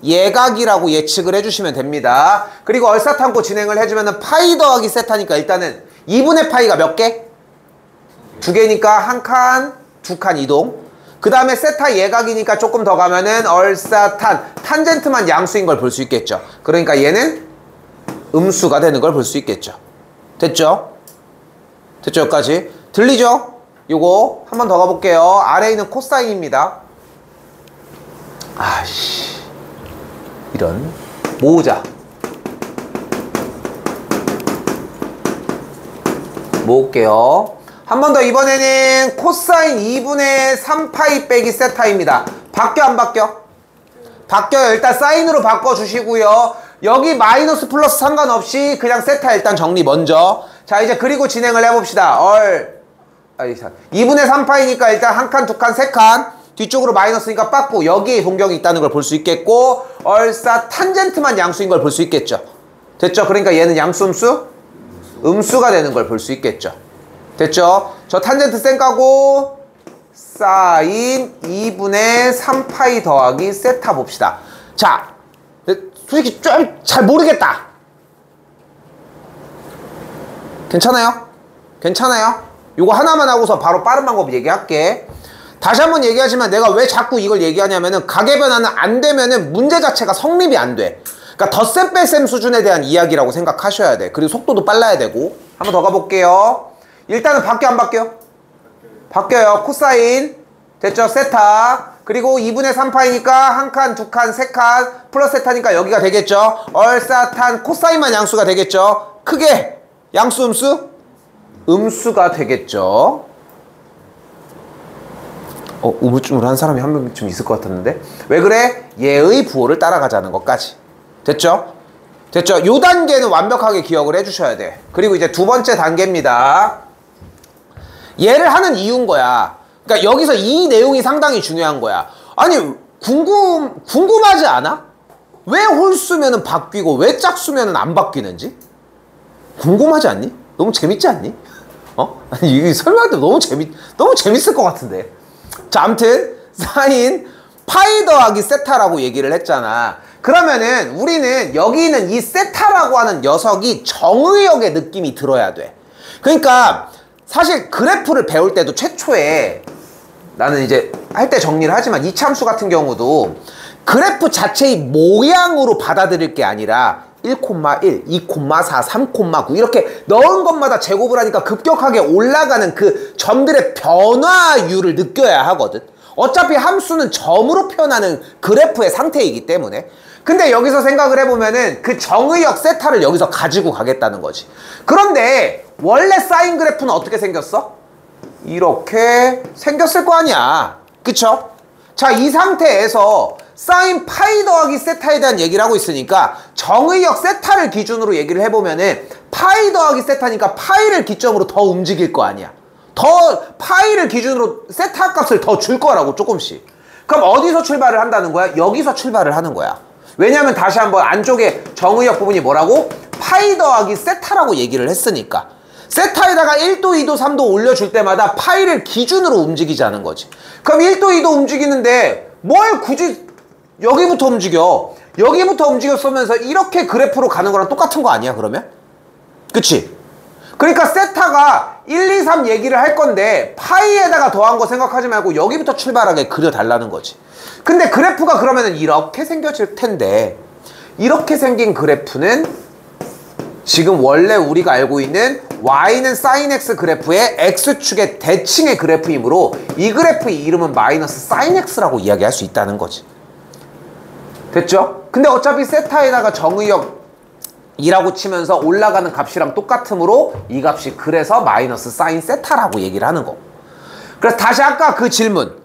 예각이라고 예측을 해주시면 됩니다. 그리고 얼사탐고 진행을 해주면은 파이 더하기 세타니까 일단은 2분의 파이가 몇 개? 2개니까 한 칸, 2칸 이동. 그 다음에 세타 예각이니까 조금 더 가면은 얼사탄, 탄젠트만 양수인 걸 볼 수 있겠죠. 그러니까 얘는 음수가 되는 걸 볼 수 있겠죠. 됐죠? 됐죠? 여기까지. 들리죠? 요거 한 번 더 가볼게요. 아래에 있는 코사인입니다. 아씨, 이런. 모으자. 모을게요. 한 번 더. 이번에는 코사인 2분의 3파이 빼기 세타입니다. 바뀌어 안 바뀌어? 바뀌어요. 일단 사인으로 바꿔주시고요. 여기 마이너스 플러스 상관없이 그냥 세타 일단 정리 먼저. 자, 이제 그리고 진행을 해봅시다. 2분의 3파이니까 일단 한 칸, 2칸, 3칸. 뒤쪽으로 마이너스니까 빠꾸. 여기에 동경이 있다는 걸 볼 수 있겠고, 얼싸 탄젠트만 양수인 걸 볼 수 있겠죠. 됐죠? 그러니까 얘는 양수 음수? 음수가 되는 걸 볼 수 있겠죠. 됐죠? 저 탄젠트 쌩 까고 사인 2분의 3파이 더하기 세타 봅시다. 자, 솔직히 좀 잘 모르겠다. 괜찮아요? 괜찮아요? 요거 하나만 하고서 바로 빠른 방법 얘기할게. 다시 한번 얘기하지만 내가 왜 자꾸 이걸 얘기하냐면은 가계 변환은 안 되면은 문제 자체가 성립이 안 돼. 그러니까 덧셈 뺄셈 수준에 대한 이야기라고 생각하셔야 돼. 그리고 속도도 빨라야 되고. 한번 더 가볼게요. 일단은 바뀌어 안 바뀌어? 바뀌어요. 코사인 됐죠? 세타. 그리고 2분의 3파이니까 한 칸, 2칸, 3칸 플러스 세타니까 여기가 되겠죠. 얼사탄 코사인만 양수가 되겠죠. 크게 양수 음수? 음수가 되겠죠. 우물쭈물한 사람이 한 명쯤 있을 것 같았는데. 왜 그래? 얘의 부호를 따라가자는 것까지. 됐죠? 됐죠? 요 단계는 완벽하게 기억을 해주셔야 돼. 그리고 이제 두 번째 단계입니다. 얘를 하는 이유인 거야. 그러니까 여기서 이 내용이 상당히 중요한 거야. 아니, 궁금하지 않아? 왜 홀수면은 바뀌고 왜 짝수면은 안 바뀌는지? 궁금하지 않니? 너무 재밌지 않니? 아니, 이게 설명할 때 너무 재밌을 것 같은데. 자, 아무튼 사인 파이 더하기 세타라고 얘기를 했잖아. 그러면은 우리는 여기 있는 이 세타라고 하는 녀석이 정의역의 느낌이 들어야 돼. 그러니까 사실 그래프를 배울 때도 최초에 나는 이제 할 때 정리를 하지만 이참수 같은 경우도 그래프 자체의 모양으로 받아들일 게 아니라 1,1, 2,4, 3,9 이렇게 넣은 것마다 제곱을 하니까 급격하게 올라가는 그 점들의 변화율을 느껴야 하거든. 어차피 함수는 점으로 표현하는 그래프의 상태이기 때문에. 근데 여기서 생각을 해보면은 그 정의역 세타를 여기서 가지고 가겠다는 거지. 그런데 원래 사인 그래프는 어떻게 생겼어? 이렇게 생겼을 거 아니야. 그쵸? 자, 이 상태에서 사인 파이 더하기 세타에 대한 얘기를 하고 있으니까 정의역 세타를 기준으로 얘기를 해보면은 파이 더하기 세타니까 파이를 기점으로 더 움직일 거 아니야. 더 파이를 기준으로 세타 값을 더 줄 거라고 조금씩. 그럼 어디서 출발을 한다는 거야? 여기서 출발을 하는 거야. 왜냐면 다시 한번 안쪽에 정의역 부분이 뭐라고? 파이 더하기 세타라고 얘기를 했으니까. 세타에다가 1도, 2도, 3도 올려줄 때마다 파이를 기준으로 움직이자는 거지. 그럼 1도, 2도 움직이는데 뭘 굳이 여기부터 움직여? 여기부터 움직였으면서 이렇게 그래프로 가는 거랑 똑같은 거 아니야 그러면? 그치? 그러니까 세타가 1, 2, 3 얘기를 할 건데 파이에다가 더한 거 생각하지 말고 여기부터 출발하게 그려달라는 거지. 근데 그래프가 그러면은 이렇게 생겨질 텐데 이렇게 생긴 그래프는 지금 원래 우리가 알고 있는 y는 sin x 그래프의 x축의 대칭의 그래프이므로 이 그래프의 이름은 마이너스 sin x라고 이야기할 수 있다는 거지. 됐죠? 근데 어차피 세타에다가 정의역이라고 치면서 올라가는 값이랑 똑같으므로 이 값이 그래서 마이너스 sin 세타라고 얘기를 하는 거. 그래서 다시 아까 그 질문,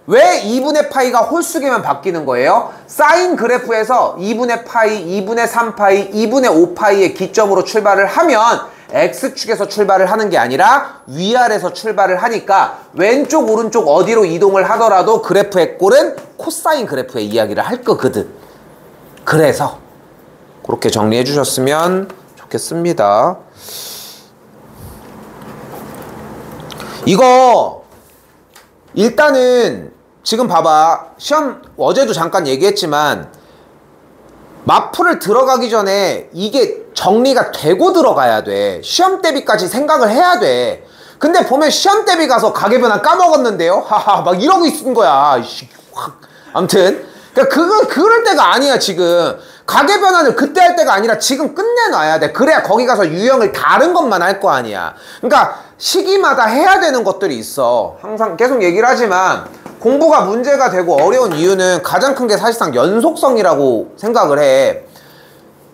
왜 2분의 파이가 홀수계만 바뀌는 거예요? 사인 그래프에서 2분의 파이, 2분의 3파이, 2분의 5파이의 기점으로 출발을 하면 X축에서 출발을 하는 게 아니라 위아래에서 출발을 하니까 왼쪽 오른쪽 어디로 이동을 하더라도 그래프의 꼴은 코사인 그래프의 이야기를 할 거거든. 그래서 그렇게 정리해 주셨으면 좋겠습니다. 이거 일단은 지금 봐봐. 시험 어제도 잠깐 얘기했지만 마풀을 들어가기 전에 이게 정리가 되고 들어가야 돼. 시험 대비까지 생각을 해야 돼. 근데 보면 시험 대비 가서 가계변환 까먹었는데요? 하하 막 이러고 있는 거야. 아무튼 그러니까 그럴 때가 아니야 지금. 가계변환을 그때 할 때가 아니라 지금 끝내놔야 돼. 그래야 거기 가서 유형을 다른 것만 할 거 아니야. 그러니까 시기마다 해야 되는 것들이 있어. 항상 계속 얘기를 하지만 공부가 문제가 되고 어려운 이유는 가장 큰 게 사실상 연속성이라고 생각을 해.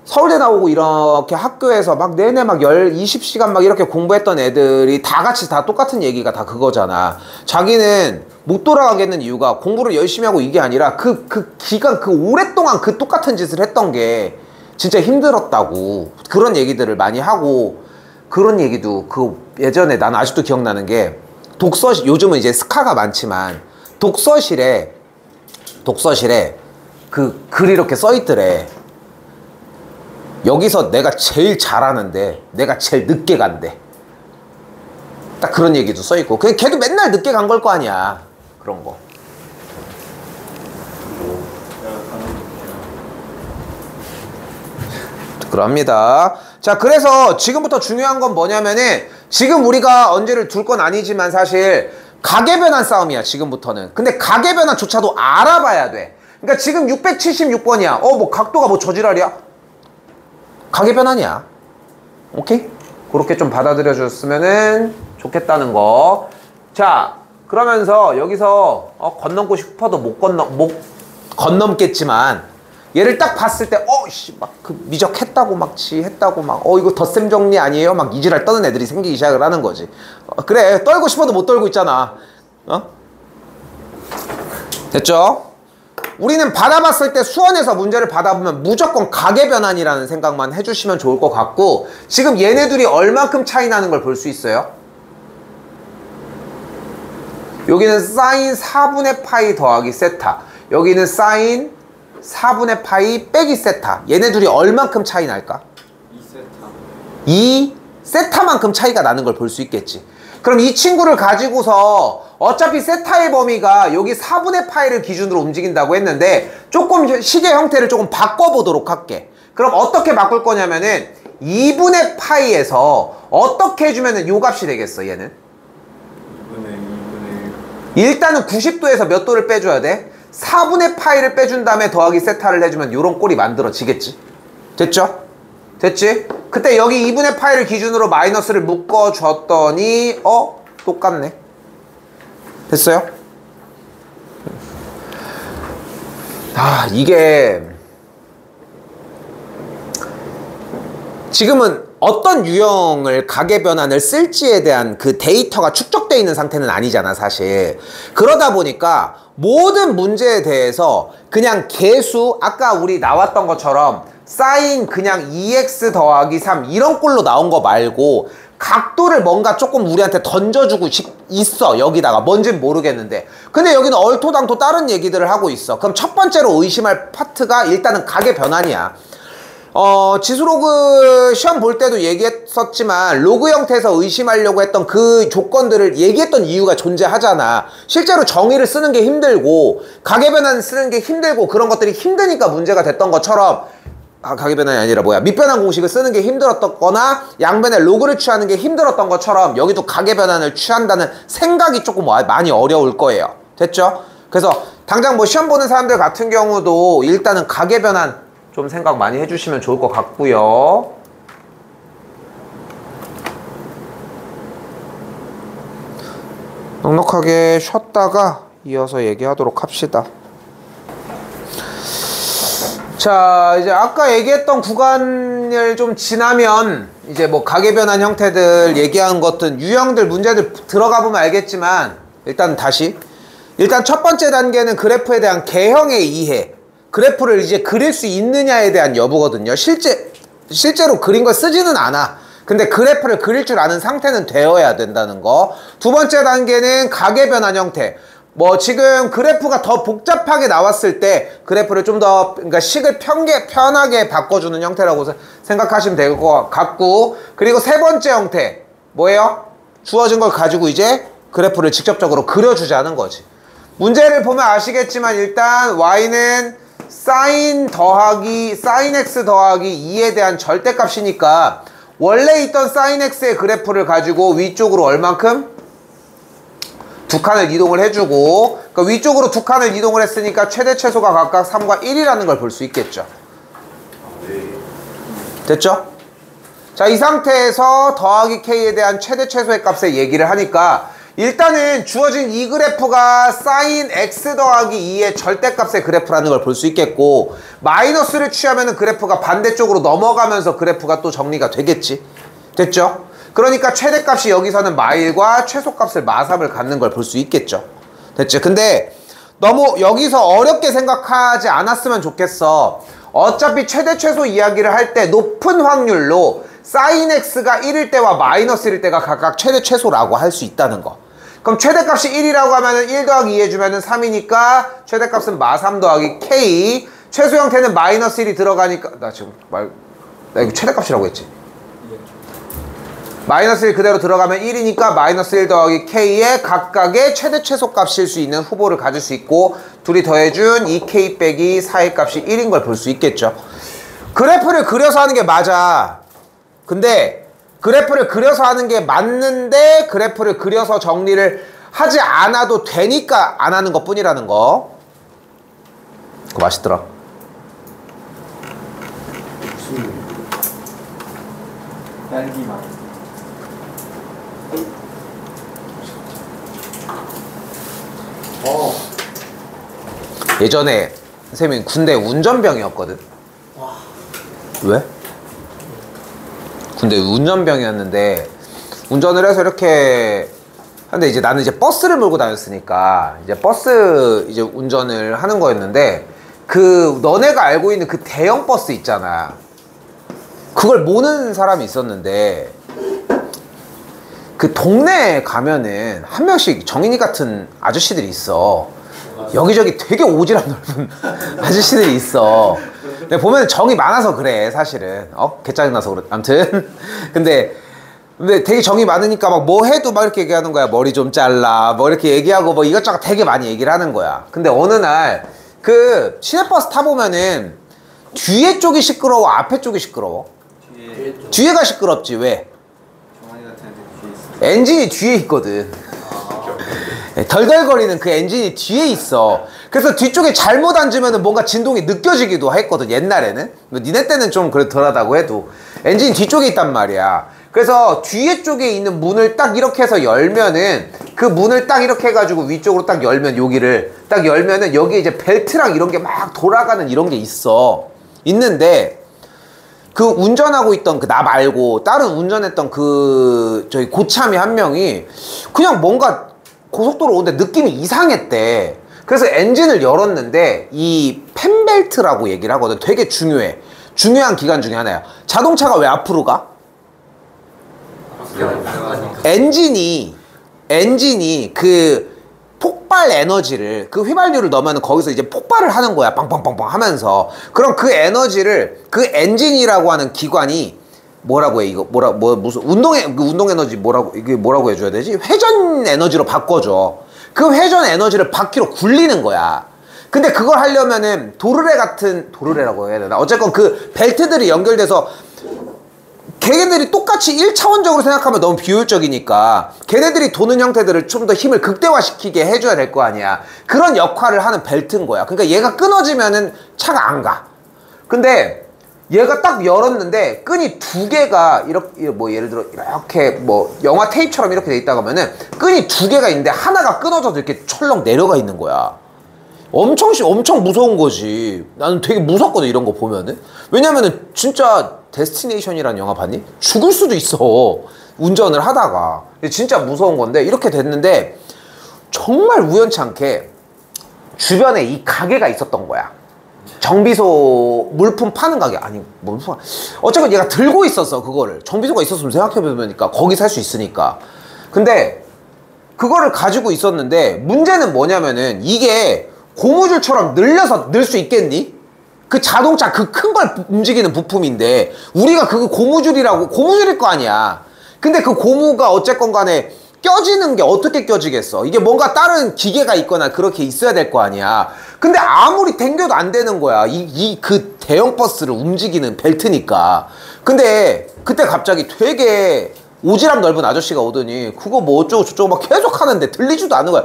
서울대 나오고 이렇게 학교에서 막 내내 막 20시간 막 이렇게 공부했던 애들이 다 같이 다 똑같은 얘기가 다 그거잖아. 자기는 못 돌아가겠는 이유가 공부를 열심히 하고 이게 아니라 그 기간, 그 오랫동안 그 똑같은 짓을 했던 게 진짜 힘들었다고. 그런 얘기들을 많이 하고, 그런 얘기도 예전에 난 아직도 기억나는 게 독서실, 요즘은 이제 스카가 많지만 독서실에 그 글 이렇게 써있더래. 여기서 내가 제일 잘하는데 내가 제일 늦게 간대. 딱 그런 얘기도 써있고. 걔도 맨날 늦게 간 걸 거 아니야. 그런 거. 그럽니다. 자, 그래서 지금부터 중요한 건 뭐냐면은 지금 우리가 언제를 둘 건 아니지만 사실 가계변환 싸움이야 지금부터는. 근데 가계변환조차도 알아봐야 돼. 그러니까 지금 676번이야 뭐 각도가 뭐 저지랄이야? 가계변환이야. 오케이? 그렇게 좀 받아들여 줬으면은 좋겠다는 거. 자, 그러면서 여기서 건넘고 싶어도 못 건넘겠지만 얘를 딱 봤을 때 씨 막 그 미적했다고 막 지했다고 막 이거 덧셈 정리 아니에요? 막 이지랄 떠는 애들이 생기기 시작을 하는 거지. 그래, 떨고 싶어도 못 떨고 있잖아. 됐죠? 우리는 받아봤을 때 수원에서 문제를 받아보면 무조건 가계변환이라는 생각만 해주시면 좋을 것 같고, 지금 얘네들이 얼만큼 차이 나는 걸 볼 수 있어요? 여기는 사인 4분의 파이 더하기 세타, 여기는 사인 4분의 파이 빼기 세타. 얘네 둘이 얼만큼 차이 날까? 2 세타만큼 차이가 나는 걸 볼 수 있겠지. 그럼 이 친구를 가지고서 어차피 세타의 범위가 여기 4분의 파이를 기준으로 움직인다고 했는데 조금 식의 형태를 조금 바꿔보도록 할게. 그럼 어떻게 바꿀 거냐면은 2분의 파이에서 어떻게 해주면은 요 값이 되겠어 얘는? 2분의 1. 일단은 90도에서 몇 도를 빼줘야 돼? 4분의 파이를 빼준 다음에 더하기 세타를 해주면 요런 꼴이 만들어지겠지. 됐죠? 됐지? 그때 여기 2분의 파이를 기준으로 마이너스를 묶어줬더니 똑같네. 됐어요? 이게 지금은 어떤 유형을 가계 변환을 쓸지에 대한 그 데이터가 축적되어 있는 상태는 아니잖아 사실. 그러다 보니까 모든 문제에 대해서 그냥 개수, 아까 우리 나왔던 것처럼 사인 그냥 2x 더하기 3 이런 꼴로 나온 거 말고 각도를 뭔가 조금 우리한테 던져주고 있어. 여기다가 뭔진 모르겠는데 근데 여기는 얼토당토 다른 얘기들을 하고 있어. 그럼 첫 번째로 의심할 파트가 일단은 가계 변환이야. 지수로그 시험 볼 때도 얘기했었지만 로그 형태에서 의심하려고 했던 그 조건들을 얘기했던 이유가 존재하잖아. 실제로 정의를 쓰는 게 힘들고 가계 변환 쓰는 게 힘들고 그런 것들이 힘드니까 문제가 됐던 것처럼 가계 변환이 아니라 밑변환 공식을 쓰는 게 힘들었거나 양변의 로그를 취하는 게 힘들었던 것처럼 여기도 가계 변환을 취한다는 생각이 조금 많이 어려울 거예요. 됐죠? 그래서 당장 시험 보는 사람들 같은 경우도 일단은 가계 변환 좀 생각 많이 해주시면 좋을 것 같고요. 넉넉하게 쉬었다가 이어서 얘기하도록 합시다. 자, 이제 아까 얘기했던 구간을 좀 지나면 이제 가계 변환 형태들 얘기한 것들 유형들 문제들 들어가 보면 알겠지만 일단 첫 번째 단계는 그래프에 대한 개형의 이해. 그래프를 이제 그릴 수 있느냐에 대한 여부거든요. 실제로 그린 걸 쓰지는 않아. 근데 그래프를 그릴 줄 아는 상태는 되어야 된다는 거. 두 번째 단계는 가계 변환 형태. 지금 그래프가 더 복잡하게 나왔을 때 그래프를 좀 더 그러니까 식을 편하게 바꿔주는 형태라고 생각하시면 될 것 같고, 그리고 세 번째 형태 뭐예요? 주어진 걸 가지고 이제 그래프를 직접적으로 그려주자는 거지. 문제를 보면 아시겠지만 일단 y는 sin x 더하기 2에 대한 절대값이니까 원래 있던 sin x의 그래프를 가지고 위쪽으로 얼만큼? 두 칸을 이동을 해주고, 그러니까 위쪽으로 두 칸을 이동을 했으니까 최대 최소가 각각 3과 1이라는 걸 볼 수 있겠죠. 됐죠? 자, 이 상태에서 더하기 k에 대한 최대 최소의 값을 얘기를 하니까 일단은 주어진 이 그래프가 sin x 더하기 2의 절대값의 그래프라는 걸 볼 수 있겠고, 마이너스를 취하면 그래프가 반대쪽으로 넘어가면서 그래프가 또 정리가 되겠지. 됐죠? 그러니까 최대값이 여기서는 마1과 최소값을 마3을 갖는 걸 볼 수 있겠죠. 됐죠? 근데 너무 여기서 어렵게 생각하지 않았으면 좋겠어. 어차피 최대 최소 이야기를 할 때 높은 확률로 sin x가 1일 때와 마이너스 1일 때가 각각 최대 최소라고 할 수 있다는 거. 그럼 최대값이 1이라고 하면은 1 더하기 2 해주면은 3이니까 최대값은 마3 더하기 k. 최소 형태는 마이너스 1이 들어가니까 나 이거 최대값이라고 했지. 마이너스 1 그대로 들어가면 1이니까 마이너스 1 더하기 k의 각각의 최대 최소 값일 수 있는 후보를 가질 수 있고, 둘이 더해준 2k 빼기 4의 값이 1인 걸 볼 수 있겠죠. 그래프를 그려서 하는 게 맞아. 근데 그래프를 그려서 하는 게 맞는데 그래프를 그려서 정리를 하지 않아도 되니까 안 하는 것 뿐이라는 거. 그거 맛있더라. 딸기맛. 예전에 선생님이 군대 운전병이었거든. 왜? 군대 운전병이었는데 운전을 해서 이렇게 근데 이제 나는 이제 버스를 몰고 다녔으니까 이제 버스 이제 운전을 하는 거였는데, 그 너네가 알고 있는 그 대형 버스 있잖아. 그걸 모는 사람이 있었는데, 그 동네에 가면은 한 명씩 정인이 같은 아저씨들이 있어. 여기저기 되게 오지랖 넓은 아저씨들이 있어. 근데 보면 정이 많아서 그래 사실은. 개짜증나서 그래. 아무튼 근데 되게 정이 많으니까 막 뭐 해도 막 이렇게 얘기하는 거야. 머리 좀 잘라 뭐 이렇게 얘기하고 뭐 이것저것 되게 많이 얘기를 하는 거야. 근데 어느 날 그 시내버스 타보면은 뒤에 쪽이 시끄러워, 앞에 쪽이 시끄러워? 뒤에가 시끄럽지. 왜? 정환이 같은 애들 뒤에 있어. 엔진이 뒤에 있거든. 덜덜거리는 그 엔진이 뒤에 있어. 그래서 뒤쪽에 잘못 앉으면 뭔가 진동이 느껴지기도 했거든 옛날에는. 니네 때는 좀 그래 덜하다고 해도 엔진이 뒤쪽에 있단 말이야. 그래서 뒤에 쪽에 있는 문을 딱 이렇게 해서 열면은 그 문을 딱 이렇게 해가지고 위쪽으로 딱 열면 여기를 딱 열면은 여기에 이제 벨트랑 이런 게 막 돌아가는 이런 게 있는데 그 운전하고 있던 그 나 말고 다른 운전했던 그 저희 고참이 한 명이 그냥 뭔가 고속도로 오는데 느낌이 이상했대. 그래서 엔진을 열었는데 이 펜벨트라고 얘기를 하거든. 되게 중요해. 중요한 기관 중에 하나야. 자동차가 왜 앞으로 가? 엔진이 그 폭발 에너지를 그 휘발유를 넣으면 거기서 이제 폭발을 하는 거야. 빵빵빵빵 하면서. 그럼 그 에너지를 그 엔진이라고 하는 기관이 뭐라고 해 이거 무슨 운동 에너지 이게 뭐라고 해줘야 되지? 회전 에너지로 바꿔줘. 그 회전 에너지를 바퀴로 굴리는 거야. 근데 그걸 하려면은 도르래라고 해야 되나? 어쨌건 그 벨트들이 연결돼서 걔네들이 똑같이 1차원적으로 생각하면 너무 비효율적이니까 걔네들이 도는 형태들을 좀 더 힘을 극대화시키게 해줘야 될 거 아니야. 그런 역할을 하는 벨트인 거야. 그러니까 얘가 끊어지면은 차가 안 가. 근데 얘가 딱 열었는데 끈이 두 개가 이렇게 뭐 예를 들어 이렇게 뭐 영화 테이프처럼 이렇게 돼 있다고 하면은 끈이 두 개가 있는데 하나가 끊어져서 이렇게 철렁 내려가 있는 거야. 엄청 무서운 거지. 나는 되게 무섭거든 이런 거 보면은. 왜냐면은 진짜 데스티네이션이라는 영화 봤니? 죽을 수도 있어 운전을 하다가. 진짜 무서운 건데 이렇게 됐는데 정말 우연치 않게 주변에 이 가게가 있었던 거야. 정비소 물품 파는 가게 아니 물품 어쨌건 얘가 들고 있었어. 그거를 정비소가 있었으면 생각해보니까 거기 살 수 있으니까. 근데 그거를 가지고 있었는데 문제는 뭐냐면은 이게 고무줄처럼 늘려서 늘 수 있겠니? 그 자동차 그 큰 걸 움직이는 부품인데 우리가 그거 고무줄일 거 아니야. 근데 그 고무가 어쨌건 간에 껴지는 게 어떻게 껴지겠어? 이게 뭔가 다른 기계가 있거나 그렇게 있어야 될 거 아니야. 근데 아무리 당겨도 안 되는 거야. 그 대형 버스를 움직이는 벨트니까. 근데 그때 갑자기 되게 오지랖 넓은 아저씨가 오더니 그거 뭐 어쩌고 저쩌고 막 계속 하는데 들리지도 않는 거야.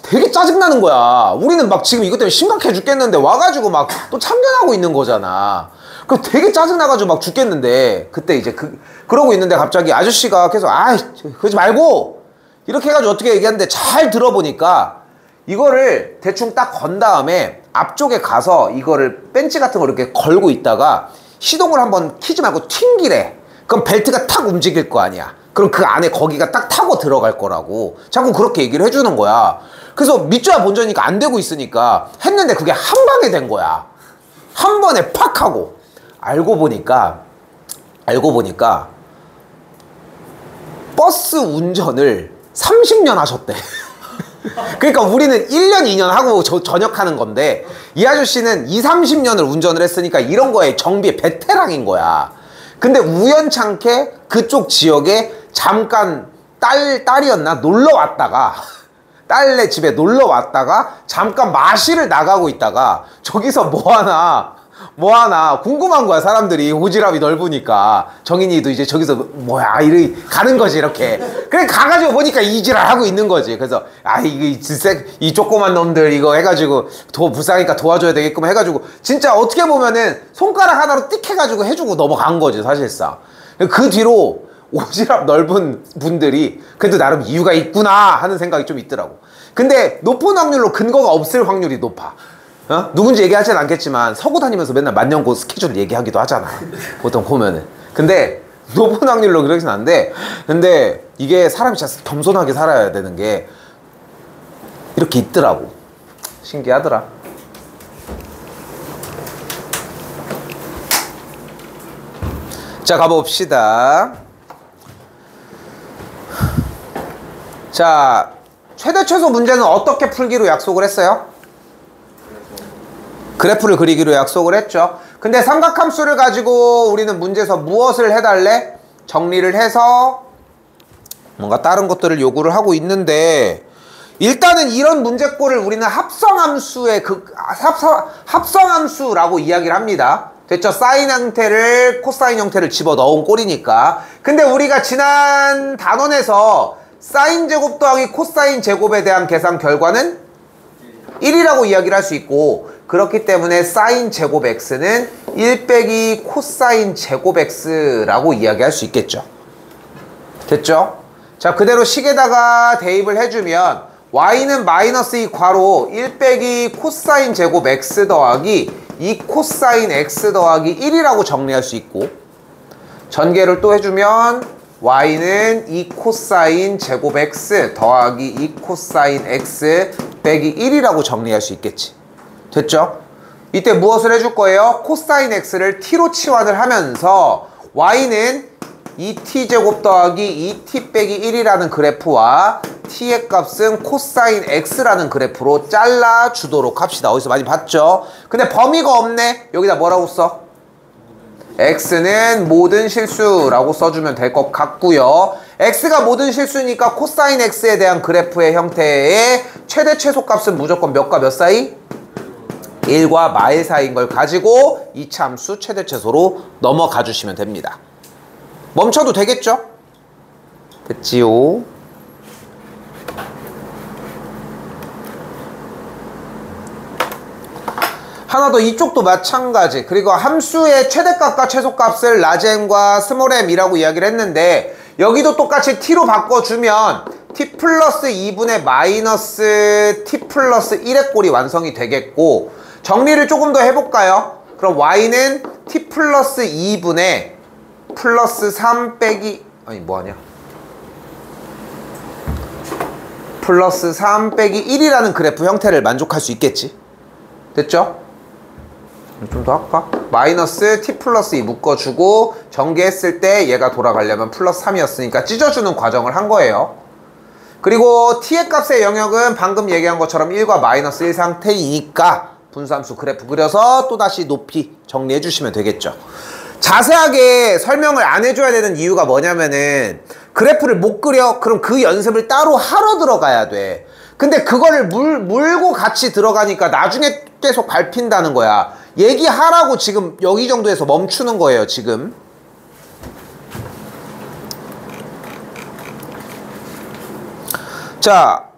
되게 짜증나는 거야. 우리는 막 지금 이것 때문에 심각해 죽겠는데 와가지고 막 또 참견하고 있는 거잖아. 그 되게 짜증나가지고 막 죽겠는데 그때 이제 그러고 있는데 갑자기 아저씨가 계속 그러지 말고 이렇게 해가지고 어떻게 얘기하는데 잘 들어보니까 이거를 대충 딱 건 다음에 앞쪽에 가서 이거를 벤치 같은 거 이렇게 걸고 있다가 시동을 한번 키지 말고 튕기래. 그럼 벨트가 탁 움직일 거 아니야. 그럼 그 안에 거기가 딱 타고 들어갈 거라고 자꾸 그렇게 얘기를 해주는 거야. 그래서 믿져야 본전이니까 안 되고 있으니까 했는데 그게 한 방에 된 거야. 한 번에 팍 하고. 알고 보니까 버스 운전을 30년 하셨대. 그러니까 우리는 1년 2년 하고 전역하는 건데 이 아저씨는 30년을 운전을 했으니까 이런 거에 정비의 베테랑인 거야. 근데 우연찮게 그쪽 지역에 잠깐 딸이었나? 놀러 왔다가 딸네 집에 놀러 왔다가 잠깐 마실을 나가고 있다가 저기서 뭐하나 궁금한 거야. 사람들이 오지랖이 넓으니까 정인이도 이제 저기서 뭐야 이렇게 가는 거지 이렇게. 그래 가가지고 보니까 이지랄 하고 있는 거지. 그래서 이 조그만 놈들 이거 해가지고 불쌍하니까 도와줘야 되겠구만 해가지고 진짜 어떻게 보면은 손가락 하나로 띡 해가지고 해주고 넘어간 거지 사실상. 그 뒤로 오지랖 넓은 분들이 그래도 나름 이유가 있구나 하는 생각이 좀 있더라고. 근데 높은 확률로 근거가 없을 확률이 높아. 누군지 얘기하진 않겠지만 서구 다니면서 맨날 만년고 스케줄 얘기하기도 하잖아. 보통 보면은. 근데 높은 확률로 그러진 않는데 근데 이게 사람이 진짜 겸손하게 살아야 되는 게 이렇게 있더라고. 신기하더라. 자 가봅시다. 자 최대 최소 문제는 어떻게 풀기로 약속을 했어요? 그래프를 그리기로 약속을 했죠. 근데 삼각함수를 가지고 우리는 문제에서 무엇을 해달래? 정리를 해서 뭔가 다른 것들을 요구를 하고 있는데 일단은 이런 문제꼴을 우리는 합성함수라고 이야기를 합니다. 됐죠? 사인 형태를 코사인 형태를 집어넣은 꼴이니까. 근데 우리가 지난 단원에서 사인 제곱 더하기 코사인 제곱에 대한 계산 결과는 1이라고 이야기를 할 수 있고 그렇기 때문에 사인 제곱 x는 1 빼기 코사인 제곱 x라고 이야기할 수 있겠죠. 됐죠? 자, 그대로 식에다가 대입을 해주면 y는 마이너스 이 괄호 1 빼기 코사인 제곱 x 더하기 2 코사인 x 더하기 1이라고 정리할 수 있고, 전개를 또 해주면 y는 2 코사인 제곱 x 더하기 2 코사인 x 빼기 1이라고 정리할 수 있겠지. 됐죠? 이때 무엇을 해줄 거예요? 코사인 x를 t로 치환을 하면서 y는 2t제곱 더하기 2t 빼기 1이라는 그래프와 t의 값은 코사인 x라는 그래프로 잘라주도록 합시다. 어디서 많이 봤죠? 근데 범위가 없네. 여기다 뭐라고 써? x는 모든 실수라고 써주면 될 것 같고요. x가 모든 실수니까 코사인 x에 대한 그래프의 형태의 최대 최소값은 무조건 몇과 몇 사이? 1과 마일 사이인 걸 가지고 이차함수 최대 최소로 넘어가 주시면 됩니다. 멈춰도 되겠죠? 됐지요? 하나 더, 이쪽도 마찬가지. 그리고 함수의 최대값과 최소값을 라지엠과 스몰m이라고 이야기를 했는데, 여기도 똑같이 t로 바꿔주면 t 플러스 2분의 마이너스 t 플러스 1의 꼴이 완성이 되겠고, 정리를 조금 더 해볼까요? 그럼 y는 t 플러스 2분의 플러스 3 빼기, 아니 뭐하냐, 플러스 3 빼기 1이라는 그래프 형태를 만족할 수 있겠지. 됐죠? 좀 더 할까? 마이너스 t 플러스 2 묶어주고 전개했을 때 얘가 돌아가려면 플러스 3이었으니까 찢어주는 과정을 한 거예요. 그리고 t의 값의 영역은 방금 얘기한 것처럼 1과 마이너스 1 상태이니까 분수함수 그래프 그려서 또다시 높이 정리해 주시면 되겠죠. 자세하게 설명을 안 해줘야 되는 이유가 뭐냐면은, 그래프를 못 그려? 그럼 그 연습을 따로 하러 들어가야 돼. 근데 그거를 물고 같이 들어가니까 나중에 계속 밟힌다는 거야. 얘기하라고 지금 여기 정도에서 멈추는 거예요, 지금. 자,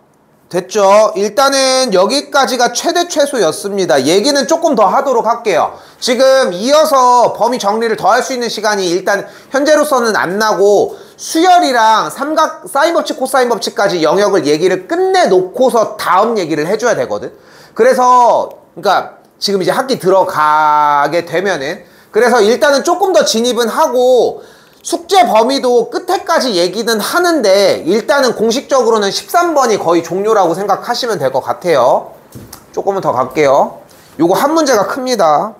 됐죠? 일단은 여기까지가 최대 최소였습니다. 얘기는 조금 더 하도록 할게요. 지금 이어서 범위 정리를 더 할 수 있는 시간이 일단 현재로서는 안 나고, 수열이랑 삼각 사인 법칙 코사인 법칙까지 영역을 얘기를 끝내놓고서 다음 얘기를 해줘야 되거든. 그래서 그러니까 지금 이제 학기 들어가게 되면은, 그래서 일단은 조금 더 진입은 하고 숙제 범위도 끝에까지 얘기는 하는데, 일단은 공식적으로는 13번이 거의 종료라고 생각하시면 될 것 같아요. 조금은 더 갈게요. 요거 한 문제가 큽니다.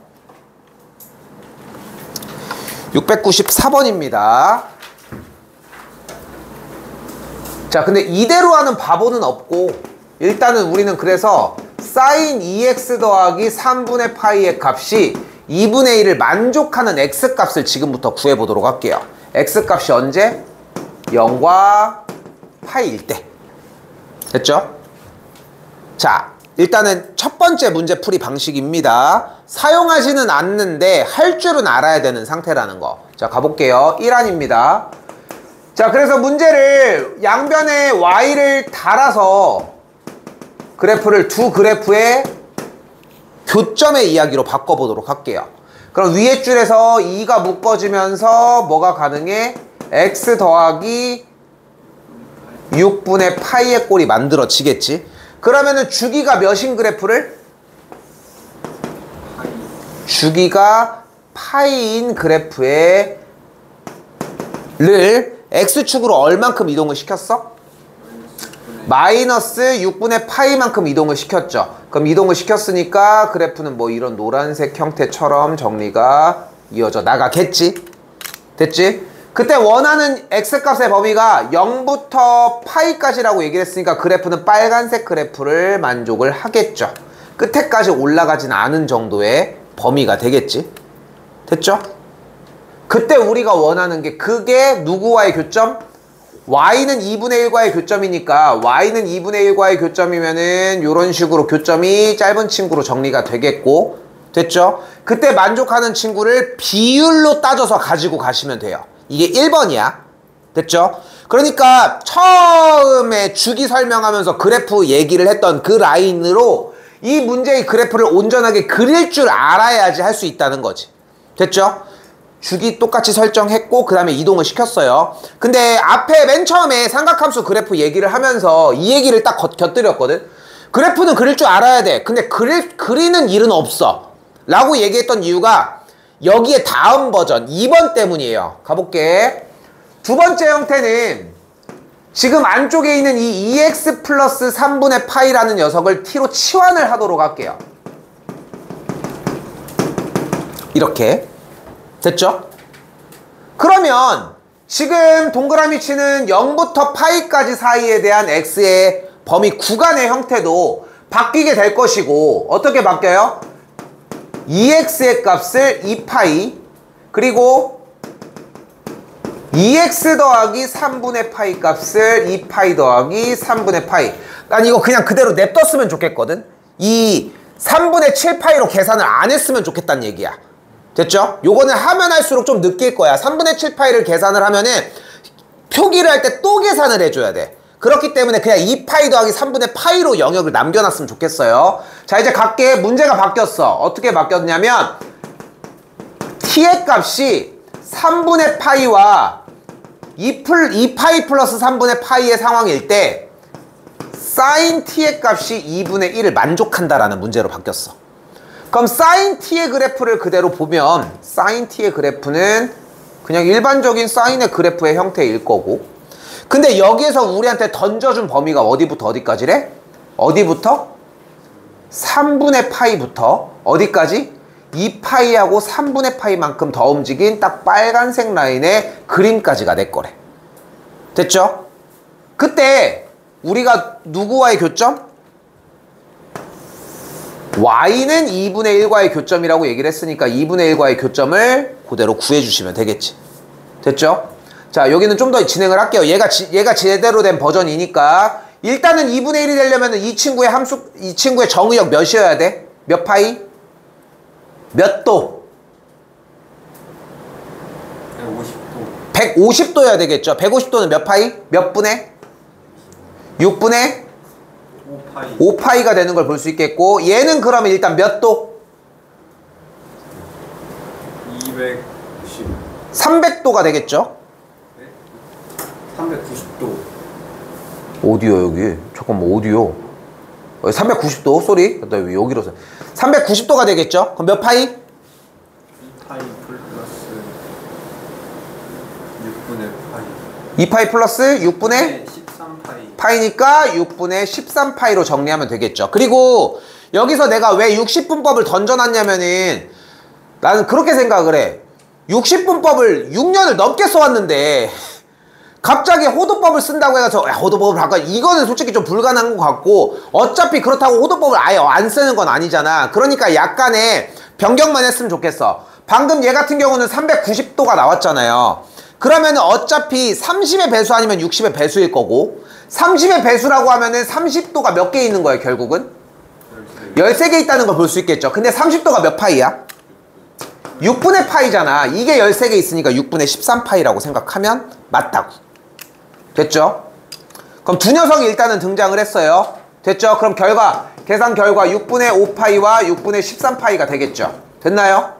694번입니다. 자, 근데 이대로 하는 바보는 없고, 일단은 우리는 그래서 sin 2x 더하기 3분의 파이의 값이 2분의 1을 만족하는 x값을 지금부터 구해보도록 할게요. x값이 언제? 0과 파이일 때. 됐죠? 자, 일단은 첫 번째 문제 풀이 방식입니다. 사용하지는 않는데 할 줄은 알아야 되는 상태라는 거. 자, 가볼게요. 1안입니다. 자, 그래서 문제를 양변에 y를 달아서 그래프를 두 그래프의 교점의 이야기로 바꿔보도록 할게요. 그럼 위에 줄에서 2가 묶어지면서 뭐가 가능해? x 더하기 6분의 파이의 꼴이 만들어지겠지. 그러면은 주기가 몇인 그래프를? 주기가 파이인 그래프를 x축으로 얼만큼 이동을 시켰어? 마이너스 6분의 파이만큼 이동을 시켰죠. 그럼 이동을 시켰으니까 그래프는 뭐 이런 노란색 형태처럼 정리가 이어져 나가겠지. 됐지? 그때 원하는 x값의 범위가 0부터 파이까지라고 얘기를 했으니까 그래프는 빨간색 그래프를 만족을 하겠죠. 끝에까지 올라가진 않은 정도의 범위가 되겠지. 됐죠? 그때 우리가 원하는 게, 그게 누구와의 교점? y는 2분의 1과의 교점이니까 y는 2분의 1과의 교점이면은 요런 식으로 교점이 짧은 친구로 정리가 되겠고, 됐죠? 그때 만족하는 친구를 비율로 따져서 가지고 가시면 돼요. 이게 1번이야. 됐죠? 그러니까 처음에 주기 설명하면서 그래프 얘기를 했던 그 라인으로 이 문제의 그래프를 온전하게 그릴 줄 알아야지 할 수 있다는 거지. 됐죠? 주기 똑같이 설정했고 그 다음에 이동을 시켰어요. 근데 앞에 맨 처음에 삼각함수 그래프 얘기를 하면서 이 얘기를 딱 곁들였거든. 그래프는 그릴 줄 알아야 돼. 근데 그리는 일은 없어 라고 얘기했던 이유가 여기에 다음 버전 2번 때문이에요. 가볼게. 두 번째 형태는 지금 안쪽에 있는 이 2x 플러스 3분의 파이라는 녀석을 t로 치환을 하도록 할게요. 이렇게 됐죠? 그러면 지금 동그라미 치는 0부터 파이까지 사이에 대한 x의 범위 구간의 형태도 바뀌게 될 것이고 어떻게 바뀌어요? 2x의 값을 2파이 그리고 2x 더하기 3분의 파이 값을 2파이 더하기 3분의 파이. 난 이거 그냥 그대로 냅뒀으면 좋겠거든. 이 3분의 7파이로 계산을 안 했으면 좋겠다는 얘기야. 됐죠? 요거는 하면 할수록 좀 느낄 거야. 3분의 7파이를 계산을 하면은 표기를 할 때 또 계산을 해줘야 돼. 그렇기 때문에 그냥 2파이 더하기 3분의 파이로 영역을 남겨놨으면 좋겠어요. 자, 이제 갈게. 문제가 바뀌었어. 어떻게 바뀌었냐면 t의 값이 3분의 파이와 2파이 플러스 3분의 파이의 상황일 때 sin t의 값이 2분의 1을 만족한다라는 문제로 바뀌었어. 그럼 sin t의 그래프를 그대로 보면 sin t의 그래프는 그냥 일반적인 사인의 그래프의 형태일 거고 근데 여기에서 우리한테 던져준 범위가 어디부터 어디까지래? 어디부터? 3분의 파이부터 어디까지? 2파이하고 3분의 파이만큼 더 움직인 딱 빨간색 라인의 그림까지가 내 거래. 됐죠? 그때 우리가 누구와의 교점? y는 2분의 1과의 교점이라고 얘기를 했으니까 2분의 1과의 교점을 그대로 구해주시면 되겠지. 됐죠? 자, 여기는 좀 더 진행을 할게요. 얘가 제대로 된 버전이니까 일단은 2분의 1이 되려면 이 친구의 정의역 몇이어야 돼? 몇 파이? 몇 도? 150도. 150도여야 되겠죠. 150도는 몇 파이? 몇 분의? 6분의? 5파이. 5파이가 되는 걸 볼 수 있겠고 얘는 그러면 일단 몇 도? 290. 300도가 되겠죠. 390도. 어디요 여기? 잠깐만 어디요? 390도 쏘리? 나 왜 여기로 390도가 되겠죠? 그럼 몇 파이? 2파이 플러스 6분의 파이. 2파이 플러스 6분의 13파이. 파이니까 6분의 13파이로 정리하면 되겠죠. 그리고 여기서 내가 왜 60분법을 던져놨냐면은 나는 그렇게 생각을 해. 60분법을 6년을 넘게 써왔는데 갑자기 호도법을 쓴다고 해서 야, 호도법을 바꿔 이거는 솔직히 좀 불가능한 것 같고 어차피 그렇다고 호도법을 아예 안 쓰는 건 아니잖아. 그러니까 약간의 변경만 했으면 좋겠어. 방금 얘 같은 경우는 390도가 나왔잖아요. 그러면 어차피 30의 배수 아니면 60의 배수일 거고 30의 배수라고 하면은 30도가 몇 개 있는 거예요 결국은? 13개 있다는 걸 볼 수 있겠죠. 근데 30도가 몇 파이야? 6분의 파이잖아. 이게 13개 있으니까 6분의 13파이라고 생각하면 맞다고. 됐죠? 그럼 두 녀석이 일단은 등장을 했어요. 됐죠? 그럼 계산 결과 6분의 5파이와 6분의 13파이가 되겠죠? 됐나요?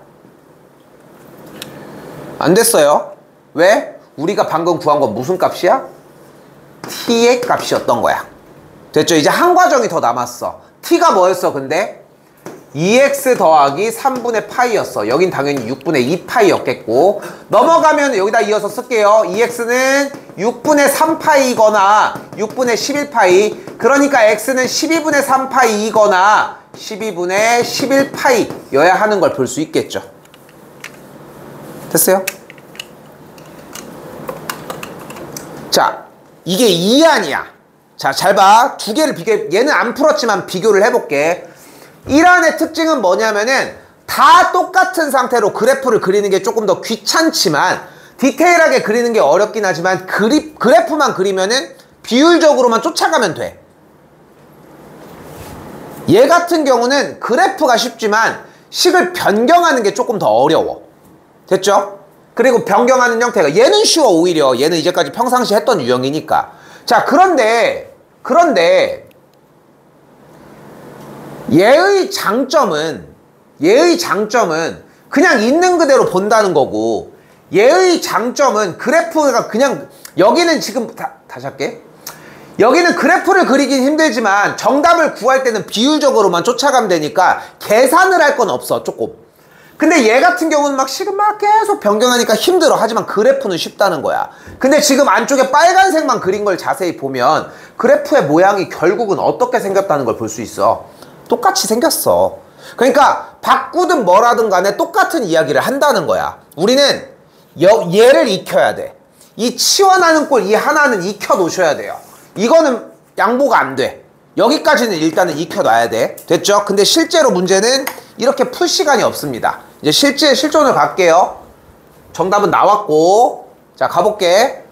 안 됐어요. 왜? 우리가 방금 구한 건 무슨 값이야? t의 값이었던 거야. 됐죠? 이제 한 과정이 더 남았어. t가 뭐였어 근데? 2x 더하기 3분의 파이였어. 여긴 당연히 6분의 2파이였겠고 넘어가면 여기다 이어서 쓸게요. 2x는 6분의 3파이거나 6분의 11파이 그러니까 x는 12분의 3파이이거나 12분의 11파이여야 하는 걸 볼 수 있겠죠. 됐어요? 자, 이게 2안이야. 자, 잘 봐. 두 개를 얘는 안 풀었지만 비교를 해볼게. 1안의 특징은 뭐냐면은 다 똑같은 상태로 그래프를 그리는 게 조금 더 귀찮지만 디테일하게 그리는 게 어렵긴 하지만 그래프만 그리면은 비율적으로만 쫓아가면 돼. 얘 같은 경우는 그래프가 쉽지만 식을 변경하는 게 조금 더 어려워. 됐죠? 그리고 변경하는 형태가 얘는 쉬워. 오히려 얘는 이제까지 평상시 했던 유형이니까. 자, 그런데 얘의 장점은 그냥 있는 그대로 본다는 거고, 얘의 장점은 그래프가 그냥 여기는 지금 다시 할게. 여기는 그래프를 그리긴 힘들지만 정답을 구할 때는 비율적으로만 쫓아가면 되니까 계산을 할 건 없어. 조금. 근데 얘 같은 경우는 막 지금 막 계속 변경하니까 힘들어. 하지만 그래프는 쉽다는 거야. 근데 지금 안쪽에 빨간색만 그린 걸 자세히 보면 그래프의 모양이 결국은 어떻게 생겼다는 걸 볼 수 있어. 똑같이 생겼어. 그러니까 바꾸든 뭐라든 간에 똑같은 이야기를 한다는 거야. 우리는 얘를 익혀야 돼. 이 치환하는 꼴 이 하나는 익혀 놓으셔야 돼요. 이거는 양보가 안 돼. 여기까지는 일단은 익혀놔야 돼. 됐죠? 근데 실제로 문제는 이렇게 풀 시간이 없습니다. 이제 실전을 갈게요. 정답은 나왔고, 자 가볼게.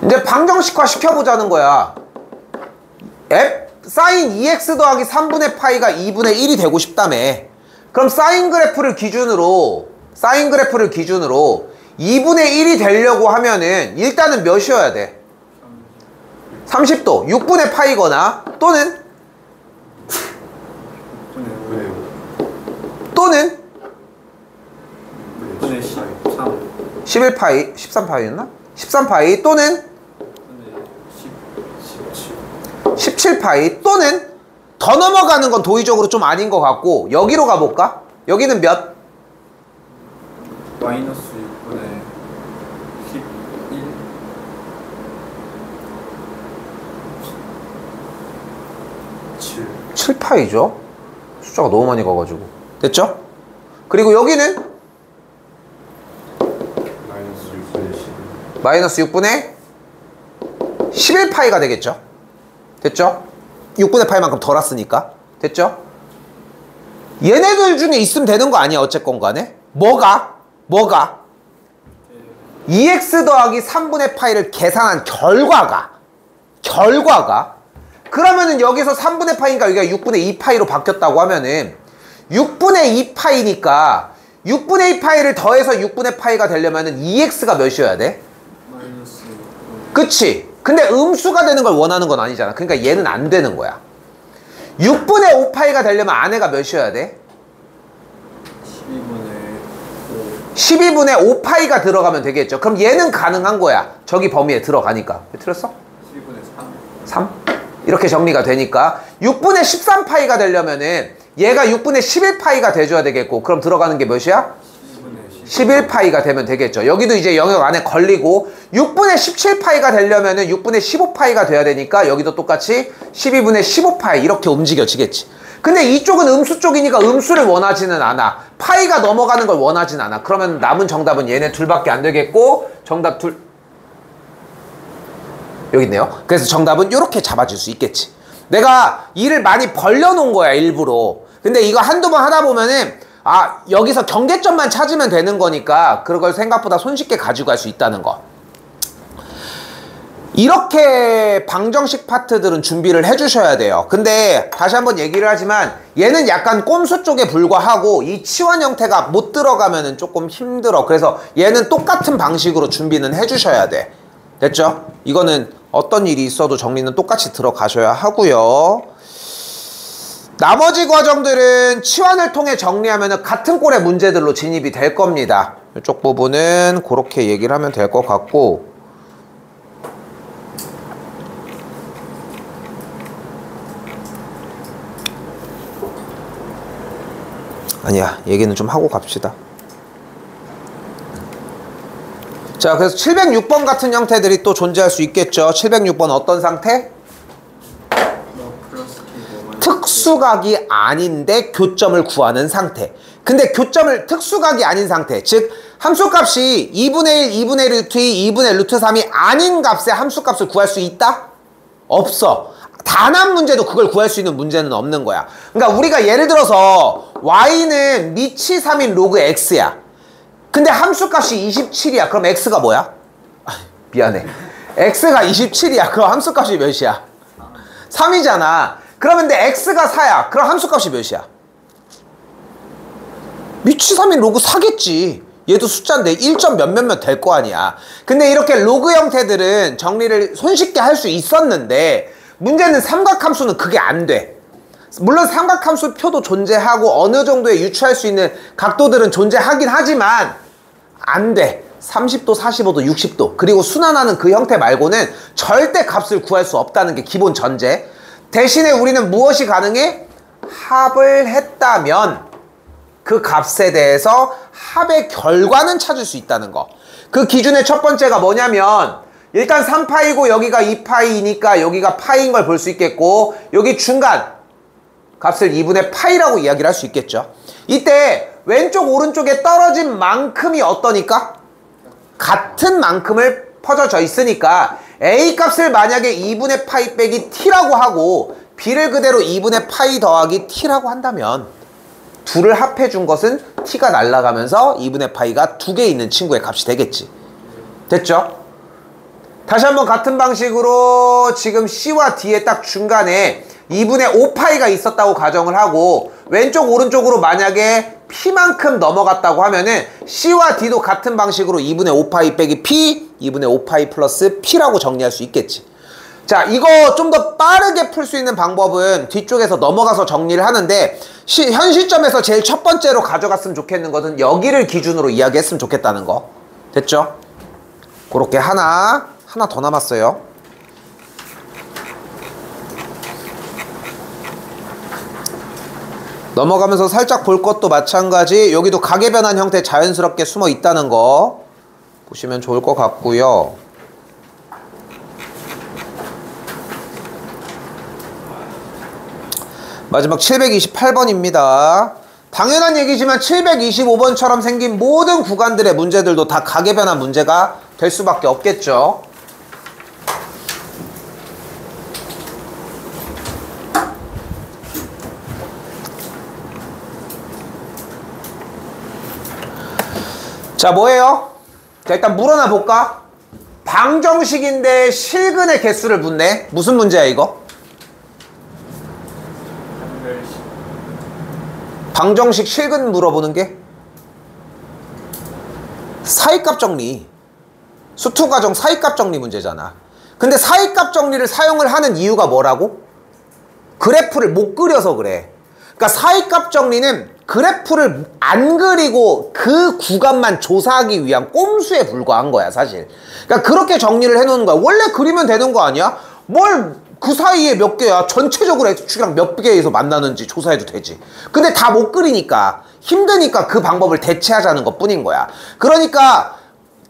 이제 방정식화 시켜보자는 거야. F 사인 2x 더하기 3분의 파이가 2분의 1이 되고 싶다며. 그럼 사인 그래프를 기준으로 2분의 1이 되려고 하면은 일단은 몇이어야 돼? 30도 6분의 파이거나 또는 11파이 13파이였나? 13파이 또는 17파이 또는 더 넘어가는 건 도의적으로 좀 아닌 것 같고, 여기로 가볼까? 여기는 몇? 마이너스 6분의 11 7파이죠. 숫자가 너무 많이 가가지고. 됐죠? 그리고 여기는 마이너스 6분의 11파이가 되겠죠. 됐죠? 6분의 파이만큼 덜 왔으니까. 됐죠? 얘네들 중에 있으면 되는 거 아니야, 어쨌건 간에. 뭐가 2x 더하기 3분의 파이를 계산한 결과가 그러면은 여기서 3분의 파이니까 여기가 6분의 2파이로 바뀌었다고 하면은 6분의 2파이니까 6분의 2파이를 더해서 6분의 파이가 되려면은 2x가 몇이어야 돼? 마이너스 그치? 근데 음수가 되는 걸 원하는 건 아니잖아. 그러니까 얘는 안 되는 거야. 6분의 5파이가 되려면 안에가 몇이어야 돼? 12분의 5파이가 들어가면 되겠죠. 그럼 얘는 가능한 거야. 저기 범위에 들어가니까. 틀렸어? 12분의 3? 이렇게 정리가 되니까 6분의 13파이가 되려면은 얘가 6분의 11파이가 돼줘야 되겠고, 그럼 들어가는 게 몇이야? 11파이가 되면 되겠죠. 여기도 이제 영역 안에 걸리고 6분의 17파이가 되려면은 6분의 15파이가 돼야 되니까 여기도 똑같이 12분의 15파이 이렇게 움직여지겠지. 근데 이쪽은 음수 쪽이니까 음수를 원하지는 않아. 파이가 넘어가는 걸 원하진 않아. 그러면 남은 정답은 얘네 둘밖에 안 되겠고, 정답 둘 여기 있네요. 그래서 정답은 이렇게 잡아줄 수 있겠지. 내가 일을 많이 벌려놓은 거야, 일부러. 근데 이거 한두 번 하다 보면은 여기서 경계점만 찾으면 되는 거니까 그걸 생각보다 손쉽게 가지고 갈 수 있다는 거. 이렇게 방정식 파트들은 준비를 해주셔야 돼요. 근데 다시 한번 얘기를 하지만 얘는 약간 꼼수 쪽에 불과하고 이 치환 형태가 못 들어가면은 조금 힘들어. 그래서 얘는 똑같은 방식으로 준비는 해주셔야 돼. 됐죠? 이거는 어떤 일이 있어도 정리는 똑같이 들어가셔야 하고요. 나머지 과정들은 치환을 통해 정리하면 같은 꼴의 문제들로 진입이 될 겁니다. 이쪽 부분은 그렇게 얘기를 하면 될 것 같고, 아니야, 얘기는 좀 하고 갑시다. 자, 그래서 706번 같은 형태들이 또 존재할 수 있겠죠. 706번 어떤 상태? 특수각이 아닌데 교점을 구하는 상태. 근데 교점을 특수각이 아닌 상태, 즉 함수값이 2분의 1, 2분의 루트 2, 2분의 루트 3이 아닌 값의 함수값을 구할 수 있다? 없어. 단 한 문제도 그걸 구할 수 있는 문제는 없는 거야. 그러니까 우리가 예를 들어서 y는 미치 3인 로그 x야. 근데 함수값이 27이야. 그럼 x가 뭐야? 미안해. x가 27이야. 그럼 함수값이 몇이야? 3이잖아. 그러면 근데 x가 4야. 그럼 함수값이 몇이야? 미치 3인 로그 4겠지. 얘도 숫자인데 1점 몇몇몇 될 거 아니야. 근데 이렇게 로그 형태들은 정리를 손쉽게 할 수 있었는데 문제는 삼각함수는 그게 안 돼. 물론 삼각함수 표도 존재하고 어느 정도의 유추할 수 있는 각도들은 존재하긴 하지만 안 돼. 30도, 45도, 60도 그리고 순환하는 그 형태 말고는 절대 값을 구할 수 없다는 게 기본 전제. 대신에 우리는 무엇이 가능해? 합을 했다면 그 값에 대해서 합의 결과는 찾을 수 있다는 거. 그 기준의 첫 번째가 뭐냐면 일단 3파이고 여기가 2파이니까 여기가 파이인 걸 볼 수 있겠고 여기 중간 값을 2분의 파이라고 이야기를 할 수 있겠죠. 이때 왼쪽 오른쪽에 떨어진 만큼이 어떠니까? 같은 만큼을 퍼져져 있으니까 A 값을 만약에 2분의 파이 빼기 t라고 하고 B를 그대로 2분의 파이 더하기 t라고 한다면 둘을 합해 준 것은 t가 날아가면서 2분의 파이가 두 개 있는 친구의 값이 되겠지. 됐죠? 다시 한번 같은 방식으로 지금 C와 D의 딱 중간에 2분의 5파이가 있었다고 가정을 하고 왼쪽 오른쪽으로 만약에 P만큼 넘어갔다고 하면은 C와 D도 같은 방식으로 2분의 5파이 빼기 P 2분의 5파이 플러스 P라고 정리할 수 있겠지. 자, 이거 좀 더 빠르게 풀 수 있는 방법은 뒤쪽에서 넘어가서 정리를 하는데 현 시점에서 제일 첫 번째로 가져갔으면 좋겠는 것은 여기를 기준으로 이야기했으면 좋겠다는 거. 됐죠? 그렇게 하나 더 남았어요. 넘어가면서 살짝 볼 것도 마찬가지. 여기도 가계 변환 형태 자연스럽게 숨어 있다는 거 보시면 좋을 것 같고요. 마지막 728번입니다. 당연한 얘기지만 725번처럼 생긴 모든 구간들의 문제들도 다 가계 변환 문제가 될 수밖에 없겠죠. 자, 뭐예요? 자, 일단 물어나 볼까? 방정식인데 실근의 개수를 묻네. 무슨 문제야 이거? 방정식 실근 물어보는 게 사이값 정리, 수투과정 사이값 정리 문제잖아. 근데 사이값 정리를 사용을 하는 이유가 뭐라고? 그래프를 못 그려서 그래. 그러니까 사이값 정리는 그래프를 안 그리고 그 구간만 조사하기 위한 꼼수에 불과한 거야 사실. 그러니까 그렇게 정리를 해놓는 거야. 원래 그리면 되는 거 아니야? 뭘 그 사이에 몇 개야? 전체적으로 X축이랑 몇 개에서 만나는지 조사해도 되지. 근데 다 못 그리니까 힘드니까 그 방법을 대체하자는 것 뿐인 거야. 그러니까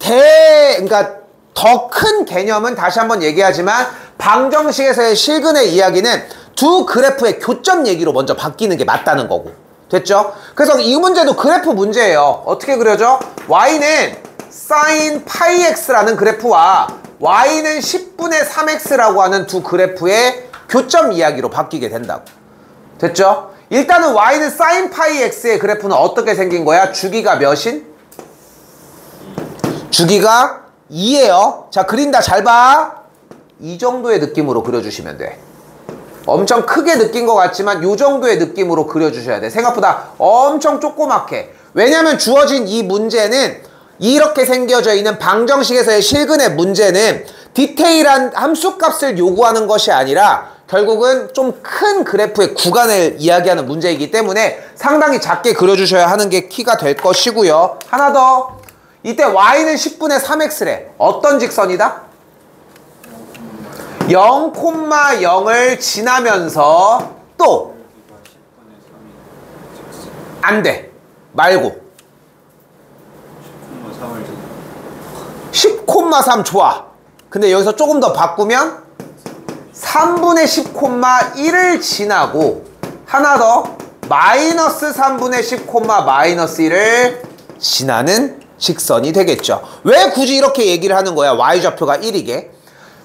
그러니까 더 큰 개념은 다시 한번 얘기하지만 방정식에서의 실근의 이야기는 두 그래프의 교점 얘기로 먼저 바뀌는 게 맞다는 거고. 됐죠? 그래서 이 문제도 그래프 문제예요. 어떻게 그려져? y는 sin 파이 x라는 그래프와 y는 10분의 3x라고 하는 두 그래프의 교점 이야기로 바뀌게 된다고. 됐죠? 일단은 y는 sin 파이 x의 그래프는 어떻게 생긴 거야? 주기가 몇인? 주기가 2예요. 자, 그린다. 잘 봐. 이 정도의 느낌으로 그려주시면 돼. 엄청 크게 느낀 것 같지만 이 정도의 느낌으로 그려주셔야 돼. 생각보다 엄청 조그맣게. 왜냐면 주어진 이 문제는 이렇게 생겨져 있는 방정식에서의 실근의 문제는 디테일한 함수값을 요구하는 것이 아니라 결국은 좀 큰 그래프의 구간을 이야기하는 문제이기 때문에 상당히 작게 그려주셔야 하는 게 키가 될 것이고요. 하나 더. 이때 y는 10분의 3x래. 어떤 직선이다? 0,0을 지나면서 또 안 돼. 말고 10,3 좋아. 근데 여기서 조금 더 바꾸면 3분의 10,1을 지나고 하나 더 마이너스 3분의 10, 마이너스 1을 지나는 직선이 되겠죠. 왜 굳이 이렇게 얘기를 하는 거야? y좌표가 1이게.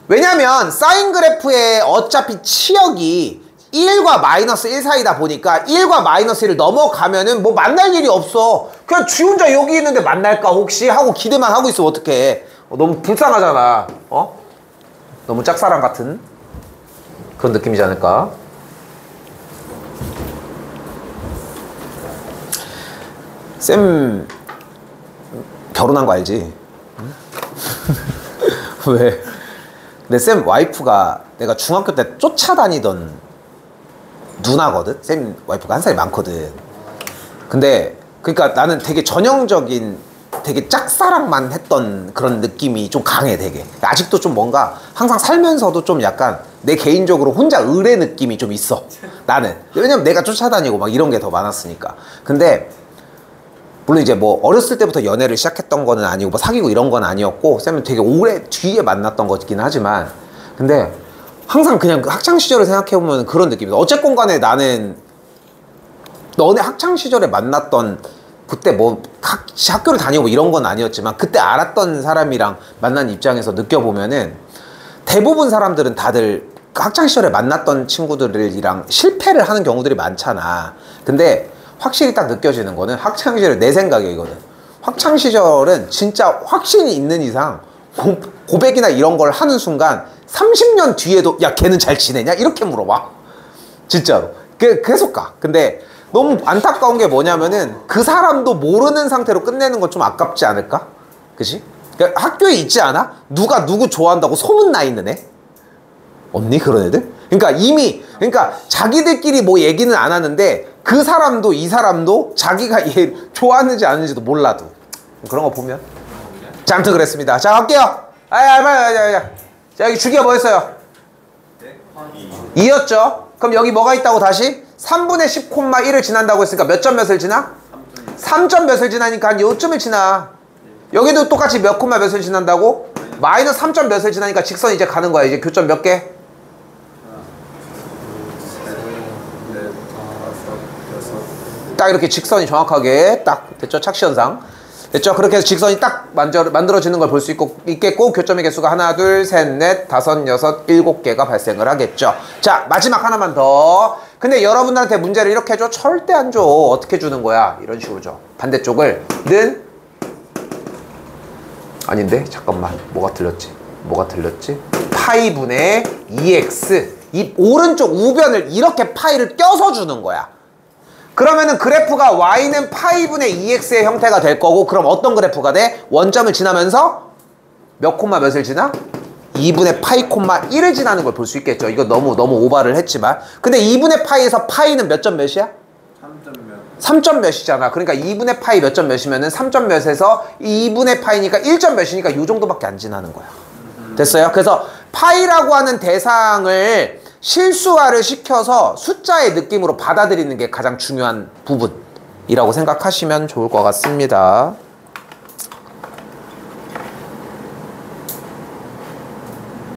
왜냐면 사인 그래프의 어차피 치역이 1과 마이너스 1 사이다 보니까 1과 마이너스 1을 넘어가면은 뭐 만날 일이 없어. 그냥 지 혼자 여기 있는데 만날까 혹시 하고 기대만 하고 있으면 어떡해. 너무 불쌍하잖아. 너무 짝사랑 같은 그런 느낌이지 않을까? 쌤 결혼한 거 알지? 응? 왜? 근데 쌤 와이프가 내가 중학교 때 쫓아다니던 누나거든. 쌤 와이프가 1살이 많거든. 근데 그러니까 나는 되게 전형적인 되게 짝사랑만 했던 그런 느낌이 좀 강해. 되게 아직도 좀 뭔가 항상 살면서도 좀 약간 내 개인적으로 혼자 의뢰 느낌이 좀 있어. 나는 왜냐면 내가 쫓아다니고 막 이런 게 더 많았으니까. 근데 물론 이제 뭐 어렸을 때부터 연애를 시작했던 거는 아니고 뭐 사귀고 이런 건 아니었고 쌤은 되게 오래 뒤에 만났던 거긴 하지만, 근데 항상 그냥 그 학창 시절을 생각해보면 그런 느낌이다. 어쨌건 간에 나는 너네 학창 시절에 만났던 그때 뭐 학교를 다니고 뭐 이런 건 아니었지만 그때 알았던 사람이랑 만난 입장에서 느껴보면은 대부분 사람들은 다들 학창 시절에 만났던 친구들이랑 실패를 하는 경우들이 많잖아. 근데 확실히 딱 느껴지는 거는 학창 시절에 내 생각에 이거는 학창 시절은 진짜 확신이 있는 이상 고백이나 이런 걸 하는 순간 30년 뒤에도 야 걔는 잘 지내냐? 이렇게 물어봐. 진짜로. 계속 가. 근데 너무 안타까운 게 뭐냐면은 그 사람도 모르는 상태로 끝내는 건 좀 아깝지 않을까? 그치? 그러니까 학교에 있지 않아? 누가 누구 좋아한다고 소문 나 있는 애? 없니 그런 애들? 그러니까 이미 그러니까 자기들끼리 뭐 얘기는 안 하는데 그 사람도 이 사람도 자기가 얘 좋아하는지 아는지도 몰라도 그런 거 보면. 자, 아무튼 그랬습니다. 자, 갈게요. 자, 여기 주기가 뭐였어요? 2였죠? 그럼 여기 뭐가 있다고 다시? 3분의 10,1을 지난다고 했으니까 몇 점 몇을 지나? 3점 몇을 지나니까 한 요쯤을 지나. 여기도 똑같이 몇 콤마 몇을 지난다고? 마이너스 3점 몇을 지나니까 직선 이제 가는 거야. 이제 교점 몇 개? 딱 이렇게 직선이 정확하게 딱 됐죠? 착시현상 됐죠? 그렇게 해서 직선이 딱 만들어지는 걸 볼 수 있겠고 교점의 개수가 하나, 둘, 셋, 넷, 다섯, 여섯, 7개가 발생을 하겠죠. 자, 마지막 하나만 더. 근데 여러분들한테 문제를 이렇게 줘? 절대 안 줘. 어떻게 주는 거야? 이런 식으로 줘. 반대쪽을 는 아닌데? 잠깐만. 뭐가 틀렸지? 파이분의 2x 이 오른쪽 우변을 이렇게 파이를 껴서 주는 거야. 그러면은 그래프가 y는 파이분의 2x의 형태가 될 거고, 그럼 어떤 그래프가 돼? 원점을 지나면서 몇 콤마 몇을 지나? 2분의 파이 콤마 1을 지나는 걸 볼 수 있겠죠. 이거 너무 오바를 했지만. 근데 2분의 파이에서 파이는 몇 점 몇이야? 3점 몇. 3점 몇이잖아. 그러니까 2분의 파이 몇 점 몇이면은 3점 몇에서 2분의 파이니까 1점 몇이니까 요 정도밖에 안 지나는 거야. 됐어요? 그래서 파이라고 하는 대상을 실수화를 시켜서 숫자의 느낌으로 받아들이는 게 가장 중요한 부분이라고 생각하시면 좋을 것 같습니다.